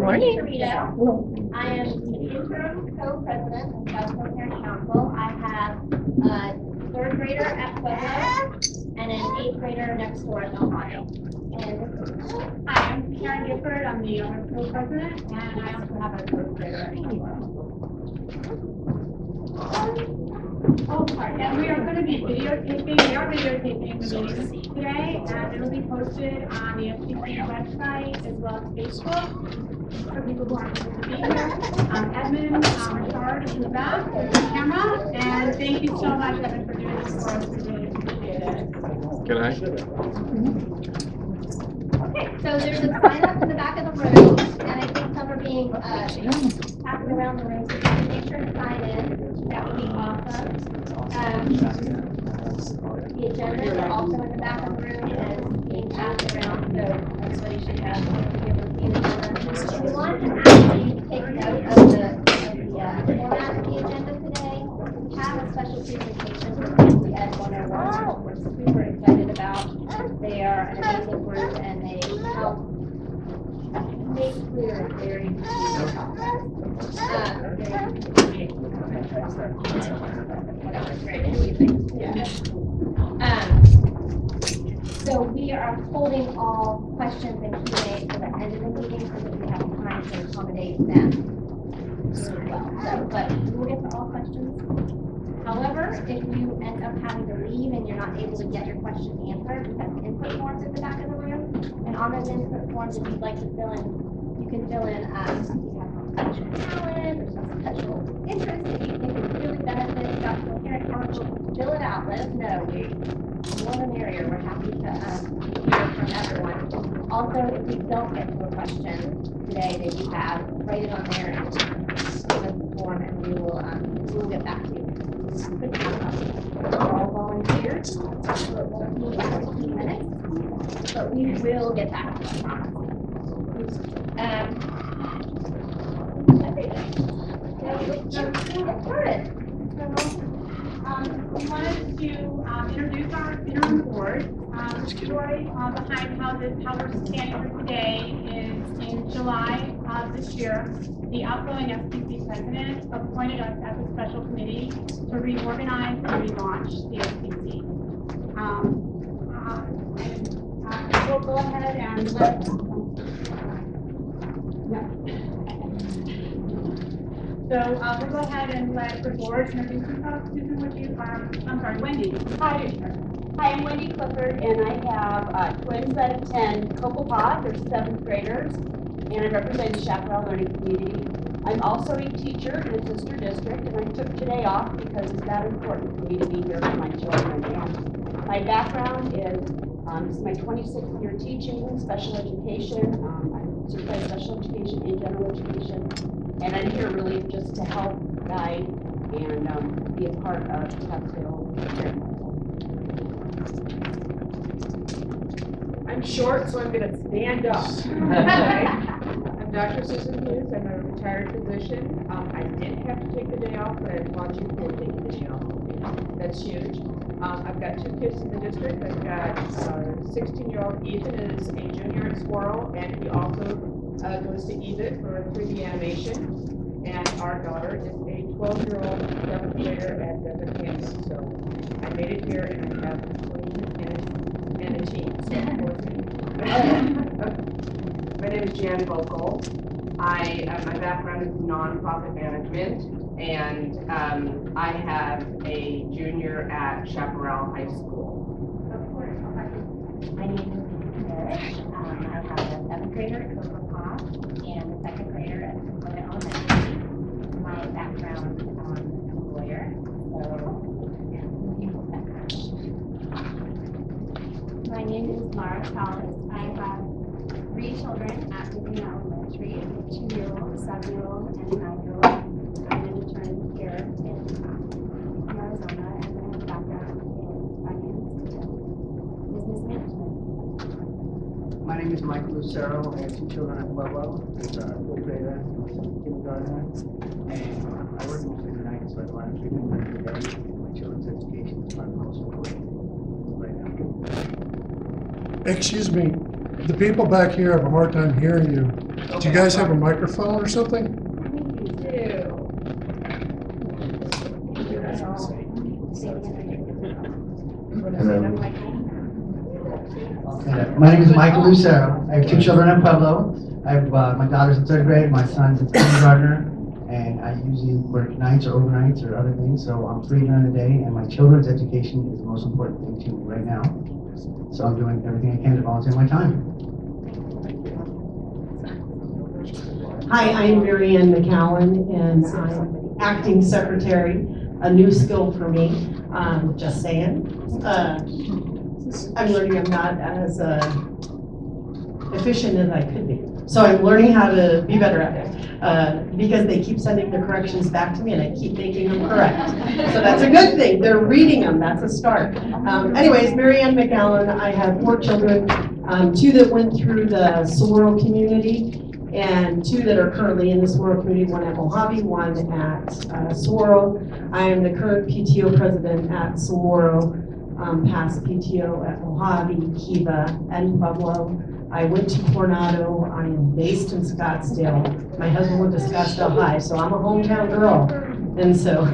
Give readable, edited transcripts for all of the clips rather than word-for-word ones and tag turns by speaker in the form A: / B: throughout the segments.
A: morning.
B: I am the interim co-president of Scottsdale Parent Council. I have a third grader at Pueblo and an eighth grader next door at Ohio. And hi, I'm Karen Gifford. I'm the other co-president, and I also have a third grader at Pueblo. Oh, sorry. And we are going to be videotaping. We are videotaping the meeting today, and it will be posted on the FCC website as well as Facebook for people who aren't able to be here. Edmund Richard is in the back with the camera, and thank you so much, Edmund, for doing this for us. We really appreciate it.
C: Can I?
B: Okay, so there's a sign up in the back of the room, and I think some are being passed around the room, so if you can make sure to sign in, that would be awesome. The agenda is also in the back of the room and being passed around, so everybody should have be able to see the agenda. If we want to ask you to take note of the format of the agenda today, we have a special presentation from the Ed 101, which we're super excited about. They are an amazing group and they help make clear a very confusing so we are holding all questions and Q&A to the end of the meeting so that we have time to accommodate them as well. So, but we'll get to all questions. However, if you end up having to leave and you're not able to get your question answered, we have input forms at the back of the room. And on those input forms, if you'd like to fill in, you can fill in if you have some special talent or some special interest that you think would really benefit Scottsdale Parent Council. Fill it out. Let us know. More the merrier. We're happy to hear from everyone. Also, if we don't get to a question today that you have, write it on there and give us the form, and we will get back to you. We're all volunteers, so it won't be 15 minutes, but we will get back to you, I promise. Get started. We wanted to introduce our interim board. The story behind how we're standing here today is in July of this year, the outgoing FCC president appointed us as a special committee to reorganize and relaunch the FCC. We'll go ahead and let. So we'll go ahead and let the board introduce themselves. Susan, would you? I'm sorry, Wendy.
D: Hi, I'm Wendy Clifford, and I have twins that attend Kickoff. They're 7th graders, and I represent the Chaparral Learning Community. I'm also a teacher in a sister district, and I took today off because it's that important for me to be here for my children. And my background is this is my 26th year teaching special education. I'm certified special education and general education, and I'm here really just to help guide and be a part of Scottsdale Parent.
E: I'm short, so I'm going to stand up. Okay. I'm Dr. Susan Hughes. I'm a retired physician. I did have to take the day off, but I applaud you for taking the day off. That's huge. I've got 2 kids in the district. I've got 16-year-old Ethan is a junior at Squirrel, and he also goes to EVIT for 3D animation. And our daughter is a 12-year-old 7th grader at Desert Canyon. So I made it here, and I have a twin and a teen.
F: My name is Jan Vocal. My background is nonprofit management, and I have a junior at Chaparral High School.
B: My name is Mary. I have a 7th grader at Kickoff and a 2nd grader at Scottsdale Elementary. My background, I'm a lawyer, My name is Mara Collins. I have 3 children at Scottsdale Elementary, a 2-year-old, a 7-year-old, and a 9-year-old. I'm an attorney here in Arizona, and I have a background in finance and business management.
G: My name is Michael Lucero. I have 2 children at Pueblo. There's a 4th grader, kindergartner, and I work mostly at night, so I don't want to keep them during the day. My children's education is my most important right now.
H: Excuse me, the people back here have a hard time hearing you.
A: Do you guys have a microphone or something?
E: We do.
G: Okay. My name is Michael Lucero. I have two children in Pueblo. I have my daughter's in third grade, my son's in kindergartner, and I usually work nights or overnights or other things, so I'm free during the day, and my children's education is the most important thing to me right now. So I'm doing everything I can to volunteer my time.
C: Hi, I'm Mary Ann McCowan, and I'm acting secretary, a new skill for me, just saying. I'm learning I'm not as efficient as I could be. So I'm learning how to be better at it, because they keep sending the corrections back to me and I keep making them correct. So that's a good thing, they're reading them, that's a start. Anyways, Mary Ann McCowan, I have 4 children, 2 that went through the Saguaro community, and 2 that are currently in the Saguaro community, one at Mojave, one at Saguaro. I am the current PTO president at Saguaro, past PTO at Mojave, Kiva, and Pueblo. I went to Coronado. I am based in Scottsdale. My husband went to Scottsdale High, so I'm a hometown girl. And so,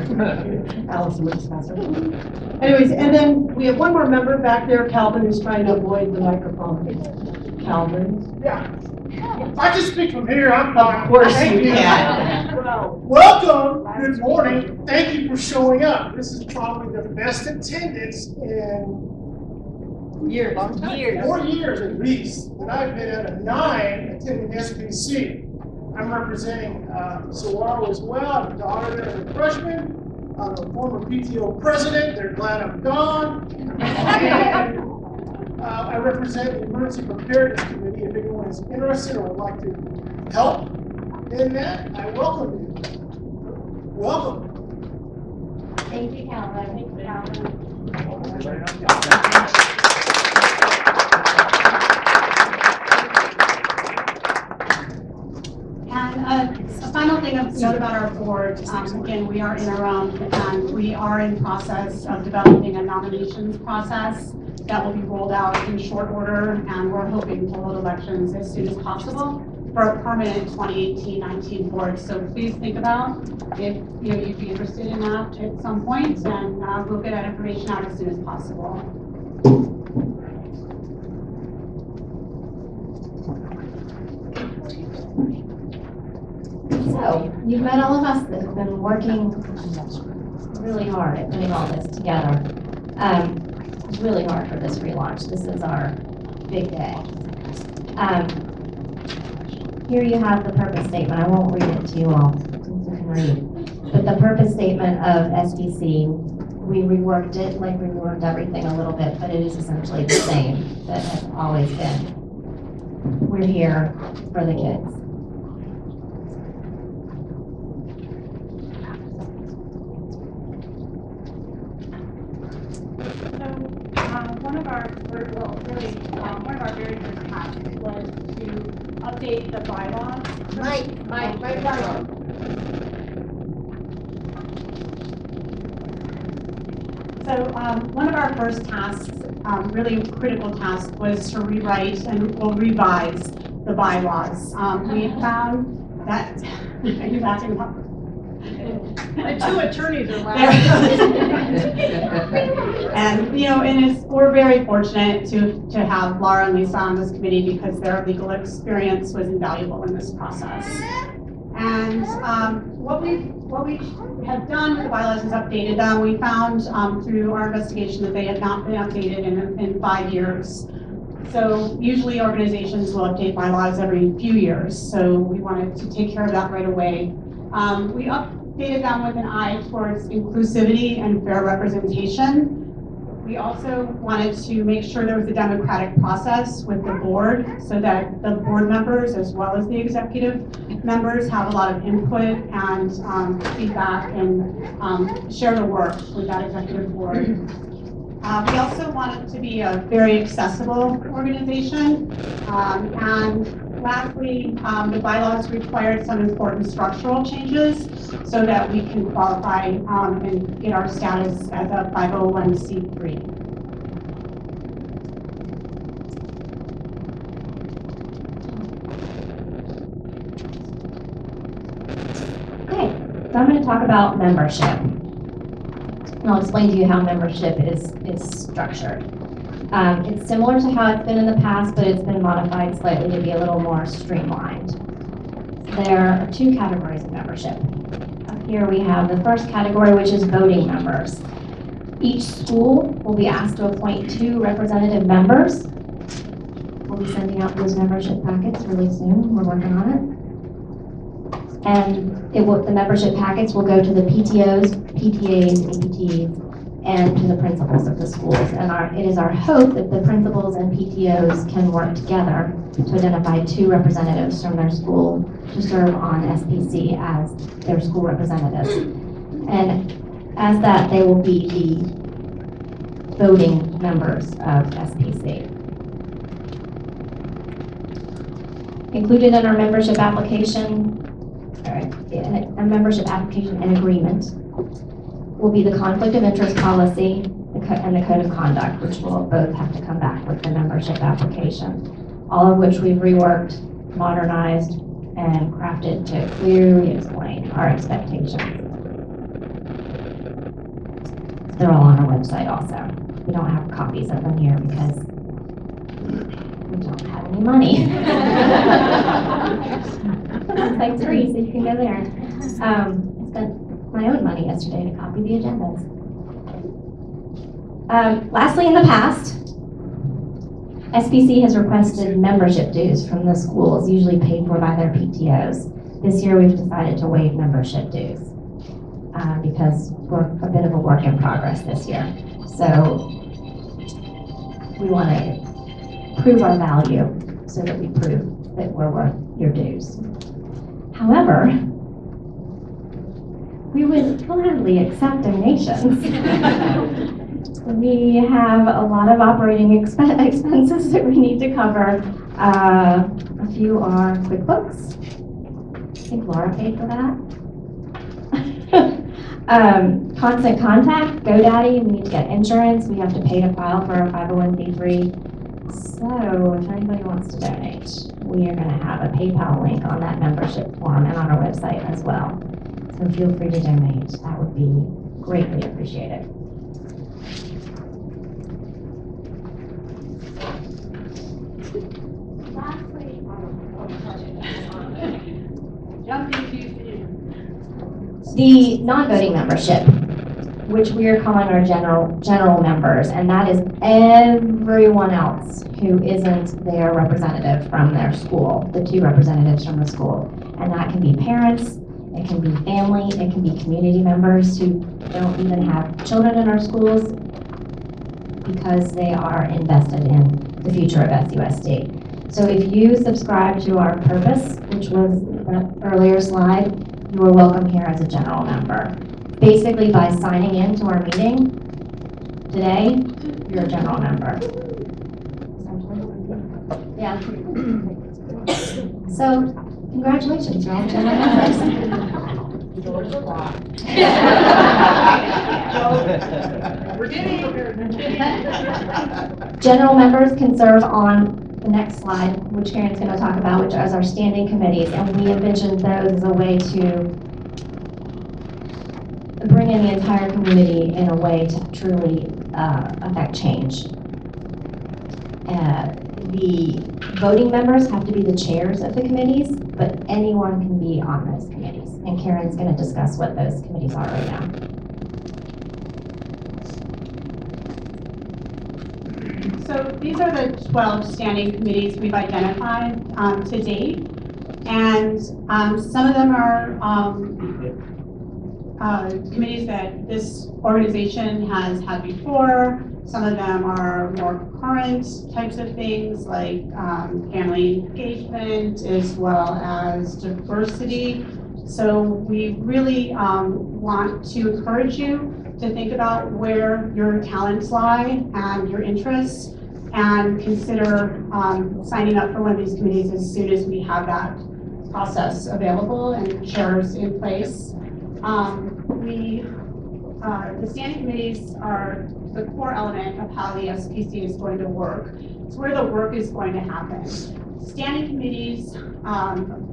C: Allison went to Scottsdale. Anyways, and then we have one more member back there, Calvin, who's trying to avoid the microphone. Calvin.
A: Yeah. I can speak from here, I'm fine.
C: Of course
A: Thank
C: you can.
A: Welcome, good morning, thank you for showing up. This is probably the best attendance in
C: Years.
A: 4 years at least, and I've been at a 9 attending SBC. I'm representing Saguaro as well. I have a daughter there as a freshman. I'm a former PTO president. They're glad I'm gone. And I represent the Emergency Preparedness Committee. If anyone is interested or would like to help in that, I welcome you. Welcome.
B: Thank you, Calvin. Thank you, Calvin.
H: And a final thing of note about our board, again, we are interim and we are in process of developing a nominations process that will be rolled out in short order, and we're hoping to hold elections as soon as possible for a permanent 2018-19 board. So please think about if you'd be interested in that at some point, and we'll get that information out as soon as possible.
B: So, you've met all of us that have been working really hard at putting all this together. Really hard for this relaunch. This is our big day. Here you have the purpose statement. I won't read it to you all, since you can read. But the purpose statement of SBC, we reworked it, like we reworked everything a little bit, but it is essentially the same that has always been. We're here for the kids.
H: One of our very first tasks was to update the bylaws. So one of our first tasks, really critical task, was to rewrite and revise the bylaws. We found that, are you laughing about?
C: The 2 attorneys are laughing.
H: And we're very fortunate to have Laura and Lisa on this committee because their legal experience was invaluable in this process. And what we have done with the bylaws is updated them. We found through our investigation that they had not been updated in 5 years. So usually organizations will update bylaws every few years. So we wanted to take care of that right away. We updated them with an eye towards inclusivity and fair representation. We also wanted to make sure there was a democratic process with the board so that the board members as well as the executive members have a lot of input and feedback and share the work with that executive board. We also wanted to be a very accessible organization. And lastly, the bylaws required some important structural changes so that we can qualify and get our status as a 501c3.
B: So I'm going to talk about membership. And I'll explain to you how membership is structured. It's similar to how it's been in the past, but it's been modified slightly to be a little more streamlined. There are two categories of membership. Up here we have the first category, which is voting members. Each school will be asked to appoint 2 representative members. We'll be sending out those membership packets really soon. We're working on it. And the membership packets will go to the PTOs, PTAs, APTs, and to the principals of the schools. And it is our hope that the principals and PTOs can work together to identify 2 representatives from their school to serve on SPC as their school representatives. And as that, they will be the voting members of SPC. Included in our membership application, a membership application and agreement will be the conflict of interest policy and the code of conduct, which will both have to come back with the membership application, all of which we've reworked, modernized, and crafted to clearly explain our expectations. They're all on our website also. We don't have copies of them here because we don't have any money. It's like free, so you can go there. I spent my own money yesterday to copy the agendas. Lastly, in the past, SPC has requested membership dues from the schools, usually paid for by their PTOs. This year, we've decided to waive membership dues because we're a bit of a work in progress this year. So we want to prove our value so that we prove that we're worth your dues. However, we would gladly accept donations. We have a lot of operating expenses that we need to cover. A few are QuickBooks. I think Laura paid for that. Constant Contact, GoDaddy, we need to get insurance. We have to pay to file for a 501c3. So if anybody wants to donate, we are going to have a PayPal link on that membership form and on our website as well. So feel free to donate. That would be greatly appreciated. The non-voting membership, which we are calling our general members, and that is everyone else who isn't their representative from their school, the 2 representatives from the school. And that can be parents, it can be family, it can be community members who don't even have children in our schools because they are invested in the future of SUSD. So if you subscribe to our purpose, which was the earlier slide, you are welcome here as a general member. Basically, by signing in to our meeting today, you're a general member. Yeah. So, congratulations, you're all general members. General members can serve on the next slide, which Karen's going to talk about, which is our standing committees, and we envisioned those as a way to bring in the entire community in a way to truly affect change. The voting members have to be the chairs of the committees, but anyone can be on those committees, and Karen's going to discuss what those committees are right now.
H: So these are the 12 standing committees we've identified to date. And some of them are committees that this organization has had before. Some of them are more current types of things like family engagement as well as diversity. So we really want to encourage you to think about where your talents lie and your interests, and consider signing up for one of these committees as soon as we have that process available and chairs in place. The standing committees are the core element of how the SPC is going to work. It's where the work is going to happen. standing committees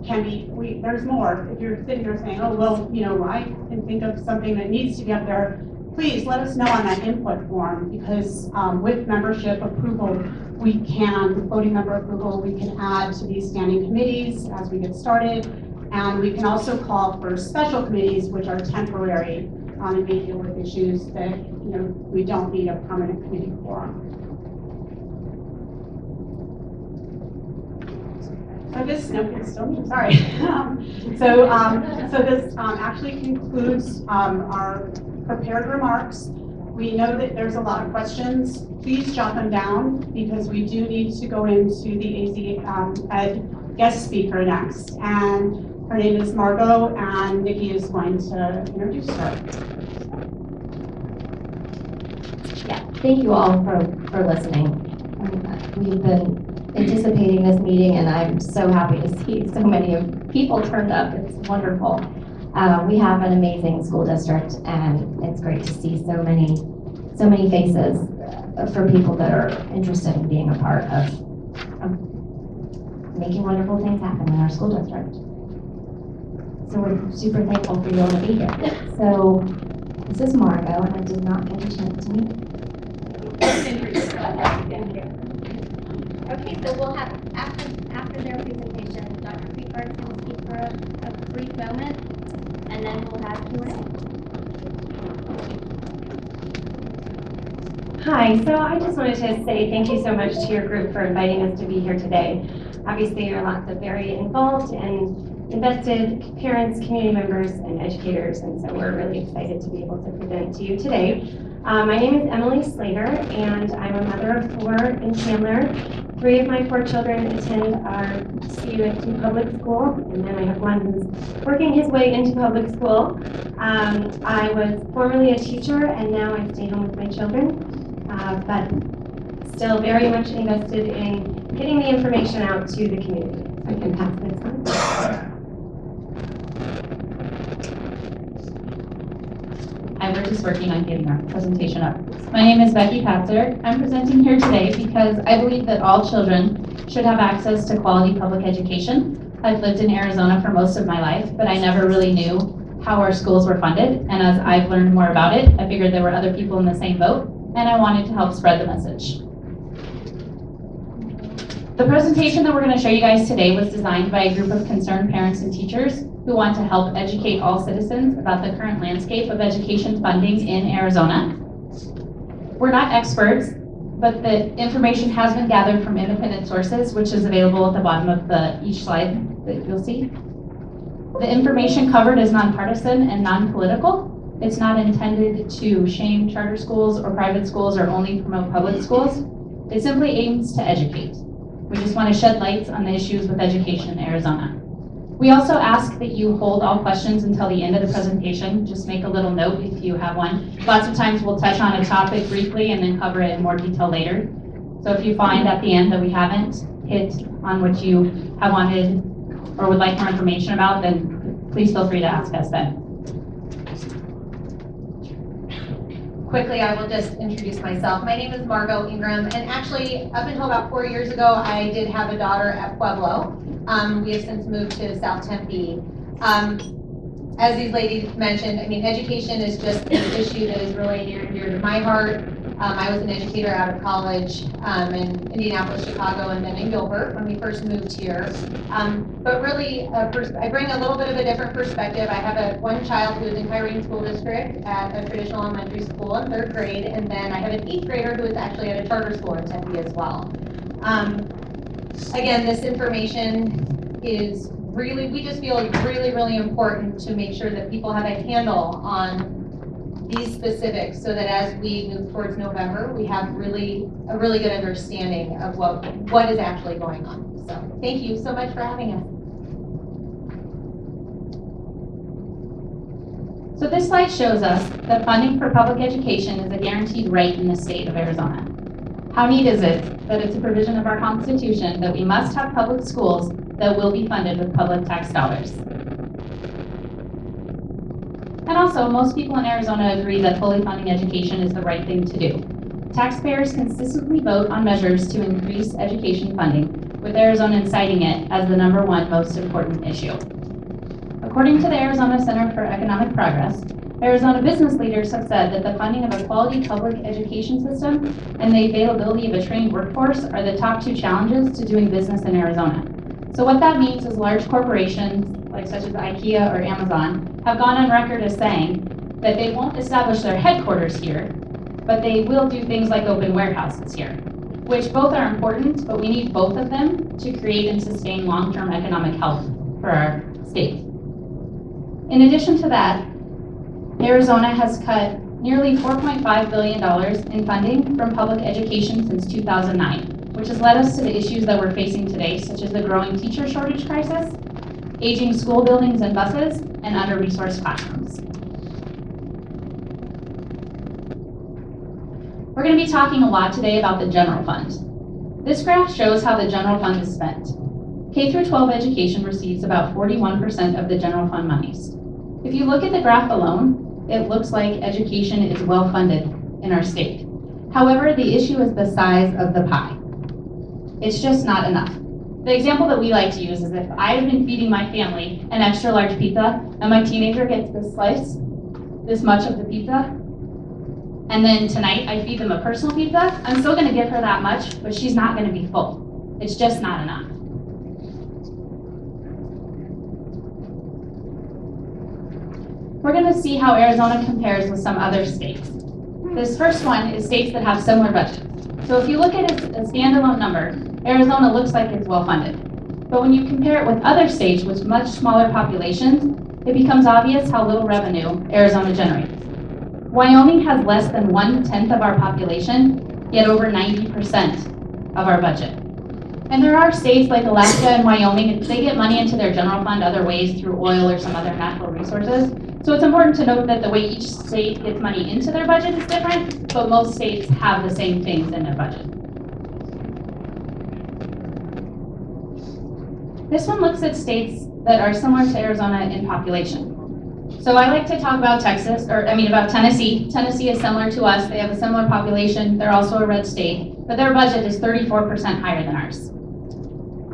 H: can be, there's more. If you're sitting there saying, oh, well, I can think of something that needs to be up there, please let us know on that input form, because with membership approval, voting member approval, we can add to these standing committees as we get started. And we can also call for special committees, which are temporary and may deal with issues that, we don't need a permanent committee for. So this, no, it's still me, sorry. So this actually concludes our prepared remarks. We know that there's a lot of questions. Please jot them down, because we do need to go into the AZ Ed guest speaker next. And her name is Margot, and Nikki is going to introduce her.
B: Yeah, thank you all for listening. We've been anticipating this meeting, and I'm so happy to see so many people turned up. It's wonderful. We have an amazing school district, and it's great to see so many faces for people that are interested in being a part of making wonderful things happen in our school district. So we're super thankful for you all to be here. So this is Margot, and I did not get a chance to meet. Okay, so we'll have, after their presentation, Dr. Creekhart's going to speak for a brief moment, and then we'll have Q&A.
I: Hi, so I just wanted to say thank you so much to your group for inviting us to be here today. Obviously, there are lots of very involved and invested parents, community members, and educators, and so we're really excited to be able to present to you today. My name is Emily Slater, and I'm a mother of 4 in Chandler. 3 of my 4 children attend our CUSD public school, and then I have one who's working his way into public school. I was formerly a teacher, and now I stay home with my children, but still very much invested in getting the information out to the community. So I can pass this on.
J: We're just working on getting our presentation up. My name is Becky Patzer. I'm presenting here today because I believe that all children should have access to quality public education. I've lived in Arizona for most of my life, but I never really knew how our schools were funded. And as I've learned more about it, I figured there were other people in the same boat, and I wanted to help spread the message. The presentation that we're going to show you guys today was designed by a group of concerned parents and teachers who want to help educate all citizens about the current landscape of education funding in Arizona. We're not experts, but the information has been gathered from independent sources, which is available at the bottom of each slide that you'll see. The information covered is nonpartisan and non-political. It's not intended to shame charter schools or private schools or only promote public schools. It simply aims to educate. We just want to shed lights on the issues with education in Arizona. We also ask that you hold all questions until the end of the presentation. Just make a little note if you have one. Lots of times we'll touch on a topic briefly and then cover it in more detail later. So if you find at the end that we haven't hit on what you have wanted or would like more information about, then please feel free to ask us then.
K: Quickly, I will just introduce myself. My name is Margot Ingram, and actually, up until about 4 years ago, I did have a daughter at Pueblo. We have since moved to South Tempe. As these ladies mentioned, I mean, education is just an issue that is really near and dear to my heart. I was an educator out of college in Indianapolis, Chicago, and then in Gilbert when we first moved here. But really, I bring a little bit of a different perspective. I have one child who is in Kyrene School District at a traditional elementary school in 3rd grade, and then I have an 8th grader who is actually at a charter school in Tempe as well. Again, this information is really, we just feel it's really, really important to make sure that people have a handle on these specifics so that as we move towards November, we have a really good understanding of what is actually going on. So thank you so much for having us.
J: So this slide shows us that funding for public education is a guaranteed right in the state of Arizona. How neat is it that it's a provision of our Constitution that we must have public schools that will be funded with public tax dollars? And also, most people in Arizona agree that fully funding education is the right thing to do. Taxpayers consistently vote on measures to increase education funding, with Arizonans citing it as the #1 most important issue. According to the Arizona Center for Economic Progress, Arizona business leaders have said that the funding of a quality public education system and the availability of a trained workforce are the top 2 challenges to doing business in Arizona. So what that means is large corporations, like such as IKEA or Amazon, have gone on record as saying that they won't establish their headquarters here, but they will do things like open warehouses here, which both are important, but we need both of them to create and sustain long-term economic health for our state. In addition to that, Arizona has cut nearly $4.5 billion in funding from public education since 2009, which has led us to the issues that we're facing today, such as the growing teacher shortage crisis, aging school buildings and buses, and under-resourced classrooms. We're going to be talking a lot today about the general fund. This graph shows how the general fund is spent. K-12 education receives about 41% of the general fund monies. If you look at the graph alone, it looks like education is well funded in our state. However, the issue is the size of the pie. It's just not enough. The example that we like to use is if I have been feeding my family an extra large pizza and my teenager gets this slice, this much of the pizza, and then tonight I feed them a personal pizza, I'm still gonna give her that much, but she's not gonna be full. It's just not enough. We're going to see how Arizona compares with some other states. This first one is states that have similar budgets. So if you look at a standalone number, Arizona looks like it's well funded. But when you compare it with other states with much smaller populations, it becomes obvious how little revenue Arizona generates. Wyoming has less than 1/10 of our population, yet over 90% of our budget. And there are states like Alaska and Wyoming, they get money into their general fund other ways through oil or some other natural resources. So it's important to note that the way each state gets money into their budget is different, but most states have the same things in their budget. This one looks at states that are similar to Arizona in population. So I like to talk about about Tennessee. Tennessee is similar to us. They have a similar population. They're also a red state, but their budget is 34% higher than ours.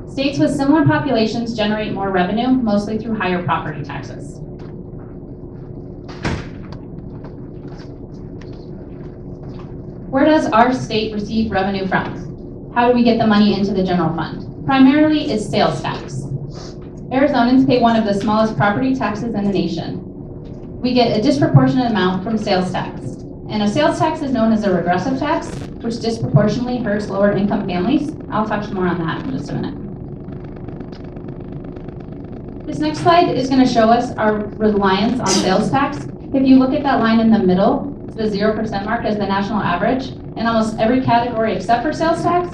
J: States with similar populations generate more revenue, mostly through higher property taxes. Where does our state receive revenue from? How do we get the money into the general fund? Primarily is sales tax. Arizonans pay one of the smallest property taxes in the nation. We get a disproportionate amount from sales tax. And a sales tax is known as a regressive tax, which disproportionately hurts lower income families. I'll touch more on that in just a minute. This next slide is going to show us our reliance on sales tax. If you look at that line in the middle, the 0% mark as the national average. In almost every category except for sales tax,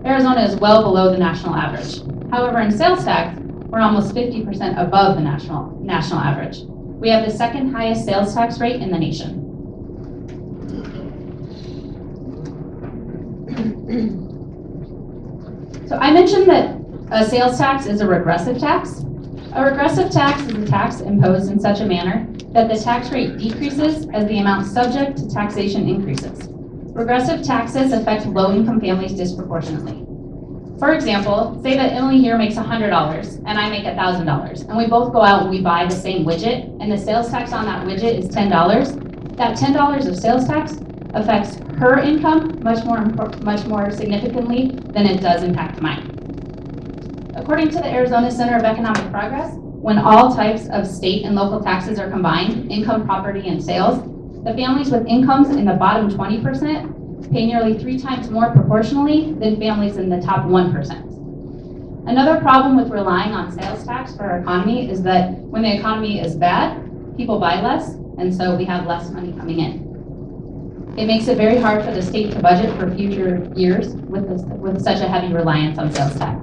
J: Arizona is well below the national average. However, in sales tax, we're almost 50% above the national average. We have the second highest sales tax rate in the nation. So I mentioned that a sales tax is a regressive tax. A regressive tax is a tax imposed in such a manner that the tax rate decreases as the amount subject to taxation increases. Regressive taxes affect low-income families disproportionately. For example, say that Emily here makes $100 and I make $1,000, and we both go out and we buy the same widget, and the sales tax on that widget is $10. That $10 of sales tax affects her income much more significantly than it does impact mine. According to the Arizona Center of Economic Progress, when all types of state and local taxes are combined, income, property, and sales, the families with incomes in the bottom 20% pay nearly 3 times more proportionally than families in the top 1%. Another problem with relying on sales tax for our economy is that when the economy is bad, people buy less, and so we have less money coming in. It makes it very hard for the state to budget for future years with such a heavy reliance on sales tax.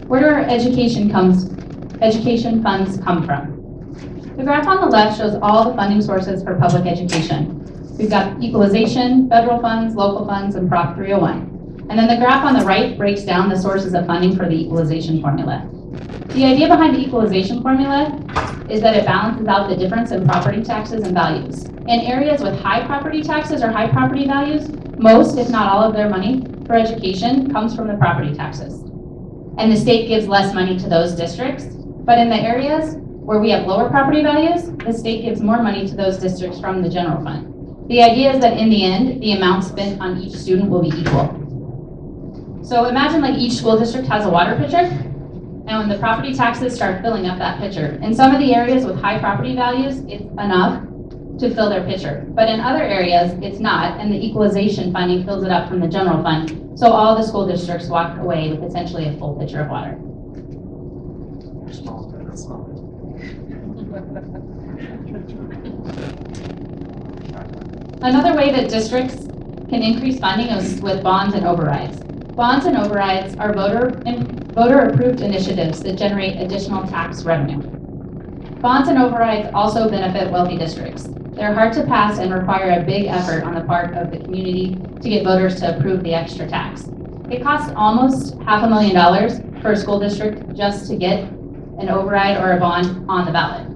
J: Where do our education funds come from? The graph on the left shows all the funding sources for public education. We've got equalization, federal funds, local funds, and Prop 301. And then the graph on the right breaks down the sources of funding for the equalization formula. The idea behind the equalization formula is that it balances out the difference in property taxes and values. In areas with high property taxes or high property values, most, if not all of their money for education comes from the property taxes. And the state gives less money to those districts. But in the areas where we have lower property values, the state gives more money to those districts from the general fund. The idea is that in the end, the amount spent on each student will be equal. So imagine like each school district has a water pitcher, and when the property taxes start filling up that pitcher. In some of the areas with high property values, it's enough to fill their pitcher. But in other areas, it's not, and the equalization funding fills it up from the general fund. So all the school districts walk away with essentially a full pitcher of water. Another way that districts can increase funding is with bonds and overrides. Bonds and overrides are voter-approved initiatives that generate additional tax revenue. Bonds and overrides also benefit wealthy districts. They're hard to pass and require a big effort on the part of the community to get voters to approve the extra tax. It costs almost $500,000 for a school district just to get an override or a bond on the ballot.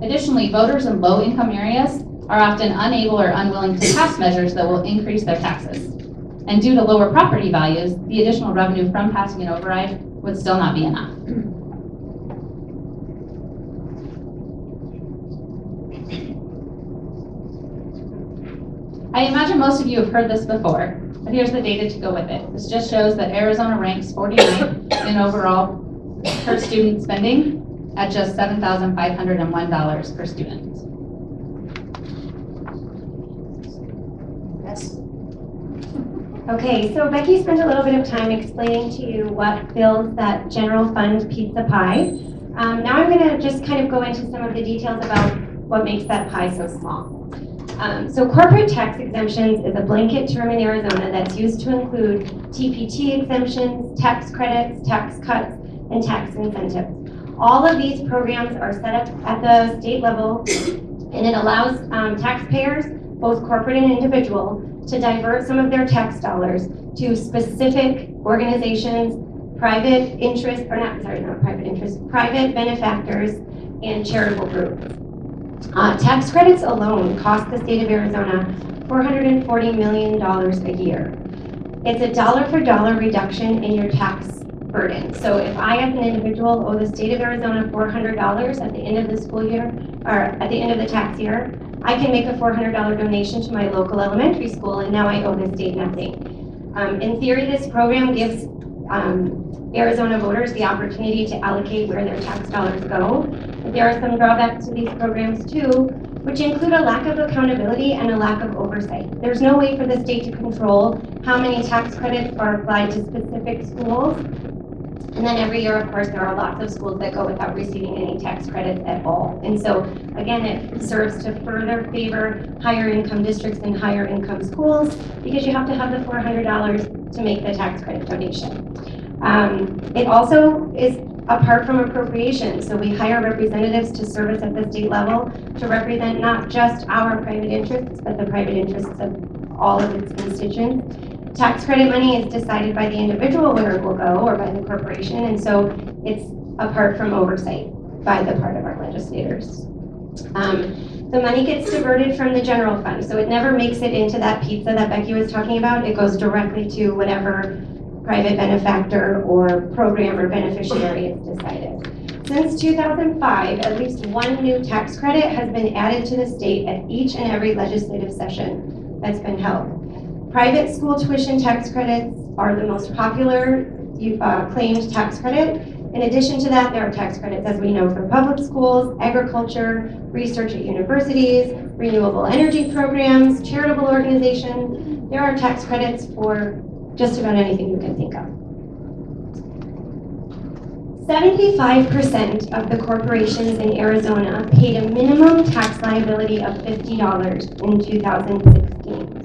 J: Additionally, voters in low-income areas are often unable or unwilling to pass measures that will increase their taxes. And due to lower property values, the additional revenue from passing an override would still not be enough. I imagine most of you have heard this before, but here's the data to go with it. This just shows that Arizona ranks 49th in overall per student spending at just $7,501 per student.
I: Okay, so Becky spent a little bit of time explaining to you what fills that general fund pizza pie. Now I'm going to just kind of go into some of the details about what makes that pie so small. So corporate tax exemptions is a blanket term in Arizona that's used to include TPT exemptions, tax credits, tax cuts, and tax incentives. All of these programs are set up at the state level, and it allows taxpayers, both corporate and individual, to divert some of their tax dollars to specific organizations, private benefactors, and charitable groups. Tax credits alone cost the state of Arizona $440 million a year. It's a dollar-for-dollar reduction in your tax burden. So if I, as an individual, owe the state of Arizona $400 at the end of the school year, or at the end of the tax year, I can make a $400 donation to my local elementary school, and now I owe the state nothing. In theory, this program gives Arizona voters the opportunity to allocate where their tax dollars go. But there are some drawbacks to these programs too, which include a lack of accountability and a lack of oversight. There's no way for the state to control how many tax credits are applied to specific schools. And then every year, of course, there are lots of schools that go without receiving any tax credits at all. And so, again, it serves to further favor higher income districts and higher income schools because you have to have the $400 to make the tax credit donation. It also is apart from appropriation. So we hire representatives to service at the state level to represent not just our private interests, but the private interests of all of its constituents. Tax credit money is decided by the individual where it will go or by the corporation, and so it's apart from oversight by the part of our legislators. The money gets diverted from the general fund, so it never makes it into that pizza that Becky was talking about. It goes directly to whatever private benefactor or program or beneficiary is decided. Since 2005, at least one new tax credit has been added to the state at each and every legislative session that's been held. Private school tuition tax credits are the most popular claimed tax credit. In addition to that, there are tax credits, as we know, for public schools, agriculture, research at universities, renewable energy programs, charitable organizations. There are tax credits for just about anything you can think of. 75% of the corporations in Arizona paid a minimum tax liability of $50 in 2016.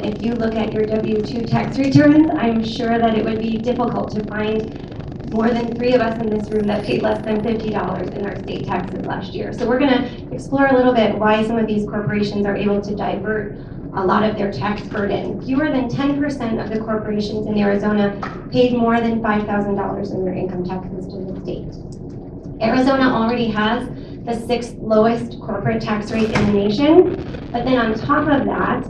I: If you look at your W-2 tax returns, I'm sure that it would be difficult to find more than 3 of us in this room that paid less than $50 in our state taxes last year. So we're going to explore a little bit why some of these corporations are able to divert a lot of their tax burden. Fewer than 10% of the corporations in Arizona paid more than $5,000 in their income taxes to the state. Arizona already has the 6th lowest corporate tax rate in the nation. But then on top of that,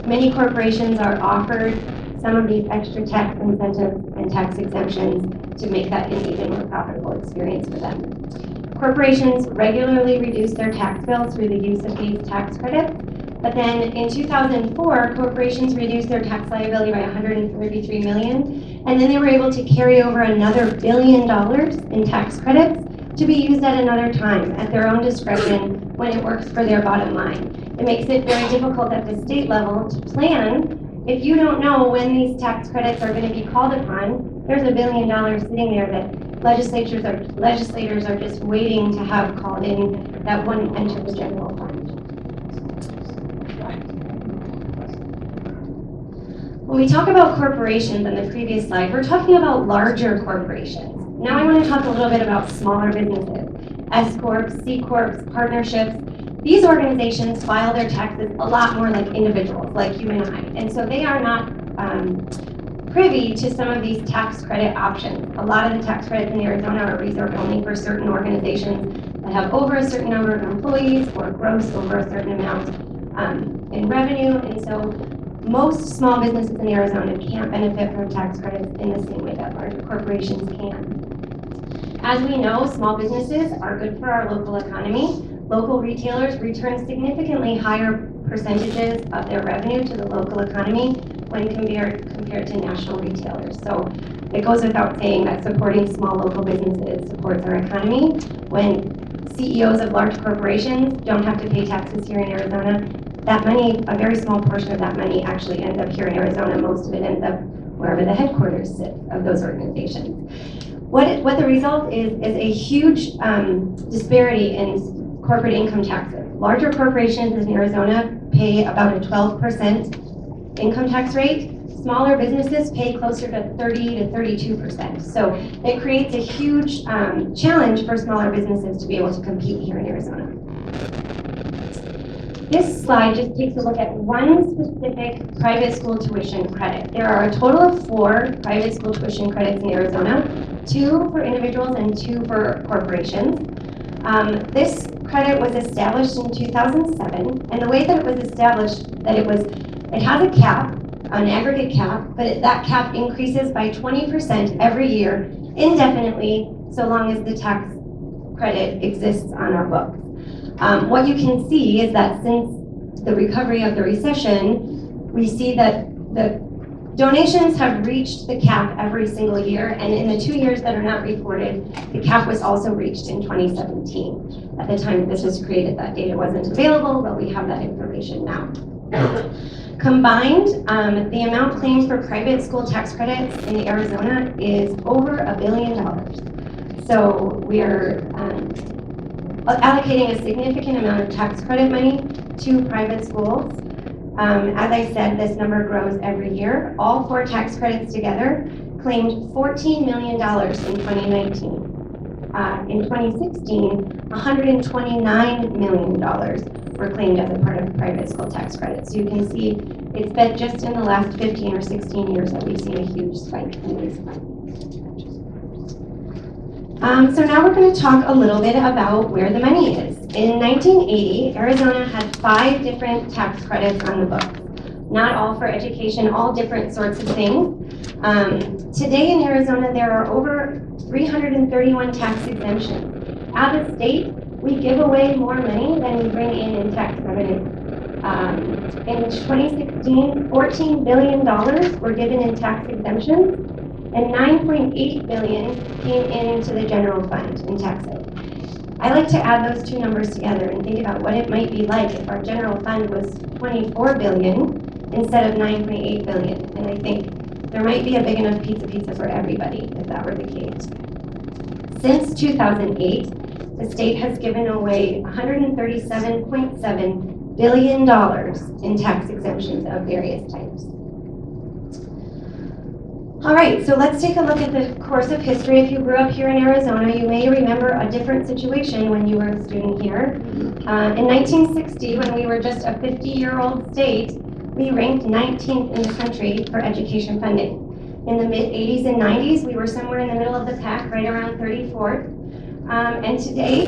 I: many corporations are offered some of these extra tax incentives and tax exemptions to make that an even more profitable experience for them. Corporations regularly reduce their tax bills through the use of these tax credits. But then in 2004, corporations reduced their tax liability by $133 million, and then they were able to carry over another $1 billion in tax credits to be used at another time at their own discretion when it works for their bottom line. It makes it very difficult at the state level to plan. If you don't know when these tax credits are going to be called upon, there's $1 billion sitting there that legislators are just waiting to have called in that wouldn't enter the general fund. When we talk about corporations on the previous slide, we're talking about larger corporations. Now I want to talk a little bit about smaller businesses, S Corps, C Corps, partnerships. These organizations file their taxes a lot more like individuals, like you and I. And so they are not privy to some of these tax credit options. A lot of the tax credits in Arizona are reserved only for certain organizations that have over a certain number of employees or gross over a certain amount in revenue. And so most small businesses in Arizona can't benefit from tax credits in the same way that larger corporations can. As we know, small businesses are good for our local economy. Local retailers return significantly higher percentages of their revenue to the local economy when compared to national retailers. So it goes without saying that supporting small local businesses supports our economy. When CEOs of large corporations don't have to pay taxes here in Arizona, that money, a very small portion of that money actually ends up here in Arizona. Most of it ends up wherever the headquarters sit of those organizations. What the result is a huge disparity in corporate income taxes. Larger corporations in Arizona pay about a 12% income tax rate. Smaller businesses pay closer to 30 to 32%. So it creates a huge challenge for smaller businesses to be able to compete here in Arizona. This slide just takes a look at one specific private school tuition credit. There are a total of 4 private school tuition credits in Arizona, 2 for individuals and 2 for corporations. This credit was established in 2007, and the way that it was established, it has a cap, an aggregate cap, but that cap increases by 20% every year indefinitely, so long as the tax credit exists on our books. What you can see is that since the recovery of the recession, we see that the donations have reached the cap every single year, and in the 2 years that are not reported, the cap was also reached in 2017. At the time this was created, that data wasn't available, but we have that information now. Combined, the amount claimed for private school tax credits in Arizona is over $1 billion. So we are allocating a significant amount of tax credit money to private schools. As I said, this number grows every year. All 4 tax credits together claimed $14 million in 2019. In 2016, $129 million were claimed as a part of private school tax credits. So you can see it's been just in the last 15 or 16 years that we've seen a huge spike in these funds. So now we're going to talk a little bit about where the money is. In 1980, Arizona had 5 different tax credits on the books. Not all for education, all different sorts of things. Today in Arizona, there are over 331 tax exemptions. As a state, we give away more money than we bring in tax revenue. In 2016, $14 billion were given in tax exemptions, and $9.8 billion came into the general fund in taxes. I like to add those 2 numbers together and think about what it might be like if our general fund was $24 billion instead of $9.8 billion. And I think there might be a big enough pizza for everybody if that were the case. Since 2008, the state has given away $137.7 billion in tax exemptions of various types. All right, so let's take a look at the course of history. If you grew up here in Arizona, you may remember a different situation when you were a student here. In 1960, when we were just a 50-year-old state, we ranked 19th in the country for education funding. In the mid-80s and 90s, we were somewhere in the middle of the pack, right around 34th. And today,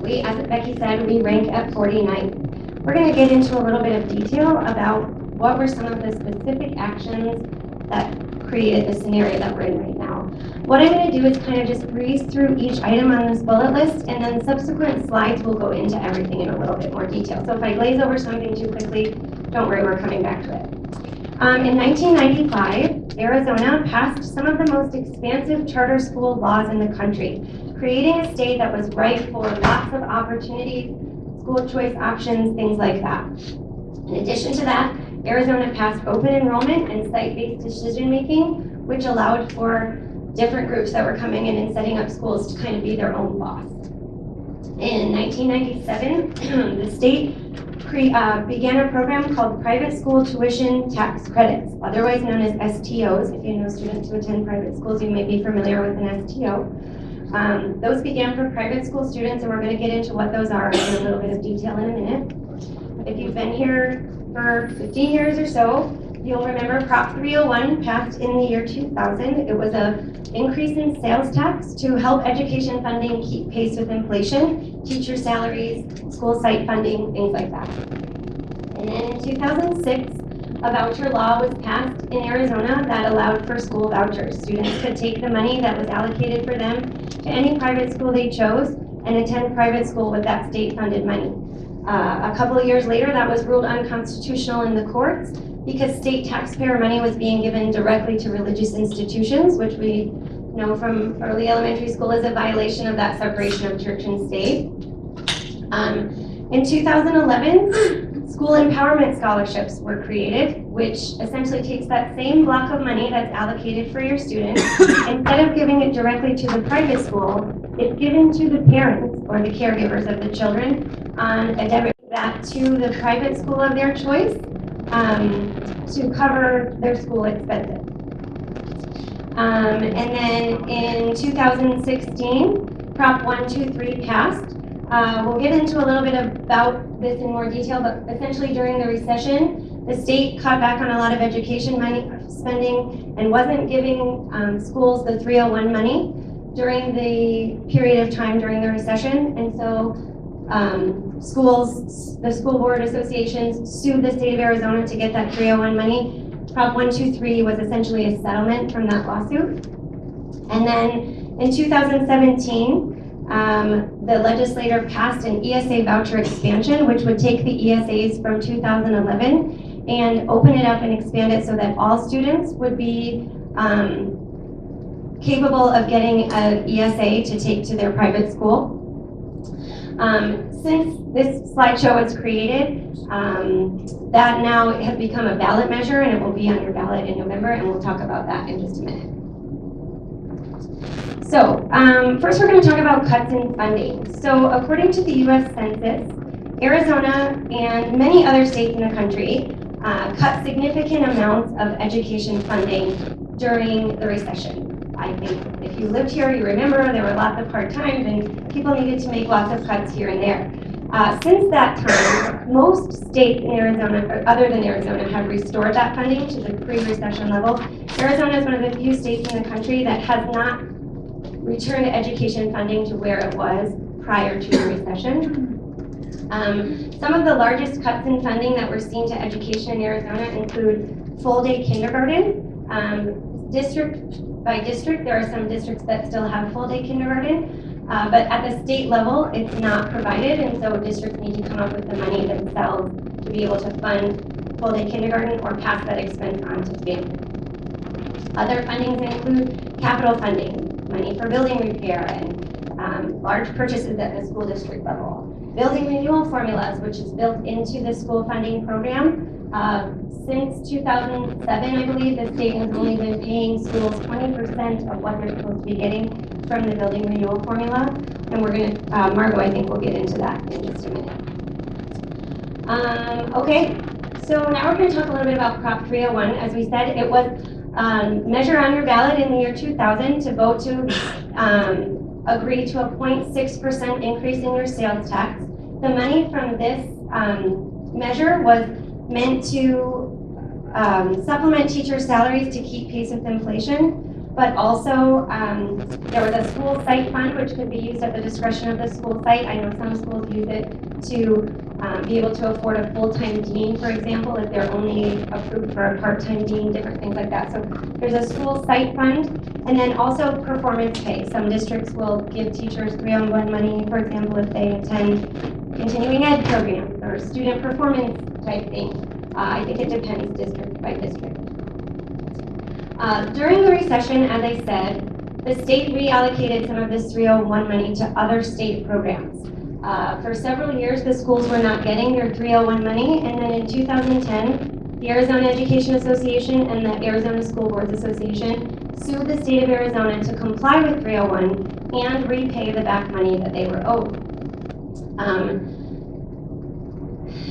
I: as Becky said, we rank at 49th. We're going to get into a little bit of detail about what were some of the specific actions that created the scenario that we're in right now. What I'm going to do is kind of just breeze through each item on this bullet list, and then subsequent slides will go into everything in a little bit more detail. So if I glaze over something too quickly, don't worry, we're coming back to it. In 1995, Arizona passed some of the most expansive charter school laws in the country, creating a state that was ripe for lots of opportunities, school choice options, things like that. In addition to that, Arizona passed open enrollment and site-based decision-making, which allowed for different groups that were coming in and setting up schools to kind of be their own boss. In 1997, the state began a program called Private School Tuition Tax Credits, otherwise known as STOs. If you know students who attend private schools, you may be familiar with an STO. Those began for private school students, and we're going to get into what those are in a little bit of detail in a minute. If you've been here for 15 years or so, you'll remember Prop 301 passed in the year 2000. It was an increase in sales tax to help education funding keep pace with inflation, teacher salaries, school site funding, things like that. And then in 2006, a voucher law was passed in Arizona that allowed for school vouchers. Students could take the money that was allocated for them to any private school they chose and attend private school with that state-funded money. A couple of years later, that was ruled unconstitutional in the courts because state taxpayer money was being given directly to religious institutions, which we know from early elementary school is a violation of that separation of church and state. In 2011, school empowerment scholarships were created, which essentially takes that same block of money that's allocated for your students. Instead of giving it directly to the private school, it's given to the parents or the caregivers of the children on a debit that to the private school of their choice to cover their school expenses. And then in 2016, Prop 123 passed. We'll get into a little bit about this in more detail, but essentially during the recession, the state cut back on a lot of education money spending and wasn't giving schools the 301 money during the period of time during the recession. And so the school board associations sued the state of Arizona to get that 301 money. Prop 123 was essentially a settlement from that lawsuit. And then in 2017, the legislator passed an ESA voucher expansion, which would take the ESAs from 2011 and open it up and expand it so that all students would be capable of getting an ESA to take to their private school. Since this slideshow was created, that now has become a ballot measure, and it will be on your ballot in November, and we'll talk about that in just a minute. So first we're going to talk about cuts in funding. So according to the U.S. Census, Arizona and many other states in the country cut significant amounts of education funding during the recession. I think if you lived here, you remember there were lots of hard times and people needed to make lots of cuts here and there. Since that time, most states in Arizona, or other than Arizona, have restored that funding to the pre-recession level. Arizona is one of the few states in the country that has not returned education funding to where it was prior to the recession. Some of the largest cuts in funding that we're seeing to education in Arizona include full-day kindergarten. District by district, there are some districts that still have full-day kindergarten, but at the state level, it's not provided, and so districts need to come up with the money themselves to be able to fund full-day kindergarten or pass that expense on to families. Other fundings include capital funding, money for building repair, and large purchases at the school district level. Building renewal formulas, which is built into the school funding program. Since 2007, I believe, the state has only been paying schools 20% of what they're supposed to be getting from the building renewal formula. And we're going to, Margot, I think, will get into that in just a minute. Okay, so now we're going to talk a little bit about Prop 301. As we said, it was measured on your ballot in the year 2000 to vote to agree to a 0.6% increase in your sales tax. The money from this measure was meant to supplement teacher salaries to keep pace with inflation. but also there was a school site fund, which could be used at the discretion of the school site. I know some schools use it to be able to afford a full-time dean, for example, if they're only approved for a part-time dean, different things like that. So there's a school site fund, and then also performance pay. Some districts will give teachers 3-on-1 money, for example, if they attend continuing ed programs or student performance type thing. I think it depends district by district. During the recession, as I said, the state reallocated some of this 301 money to other state programs. For several years, the schools were not getting their 301 money, and then in 2010, the Arizona Education Association and the Arizona School Boards Association sued the state of Arizona to comply with 301 and repay the back money that they were owed.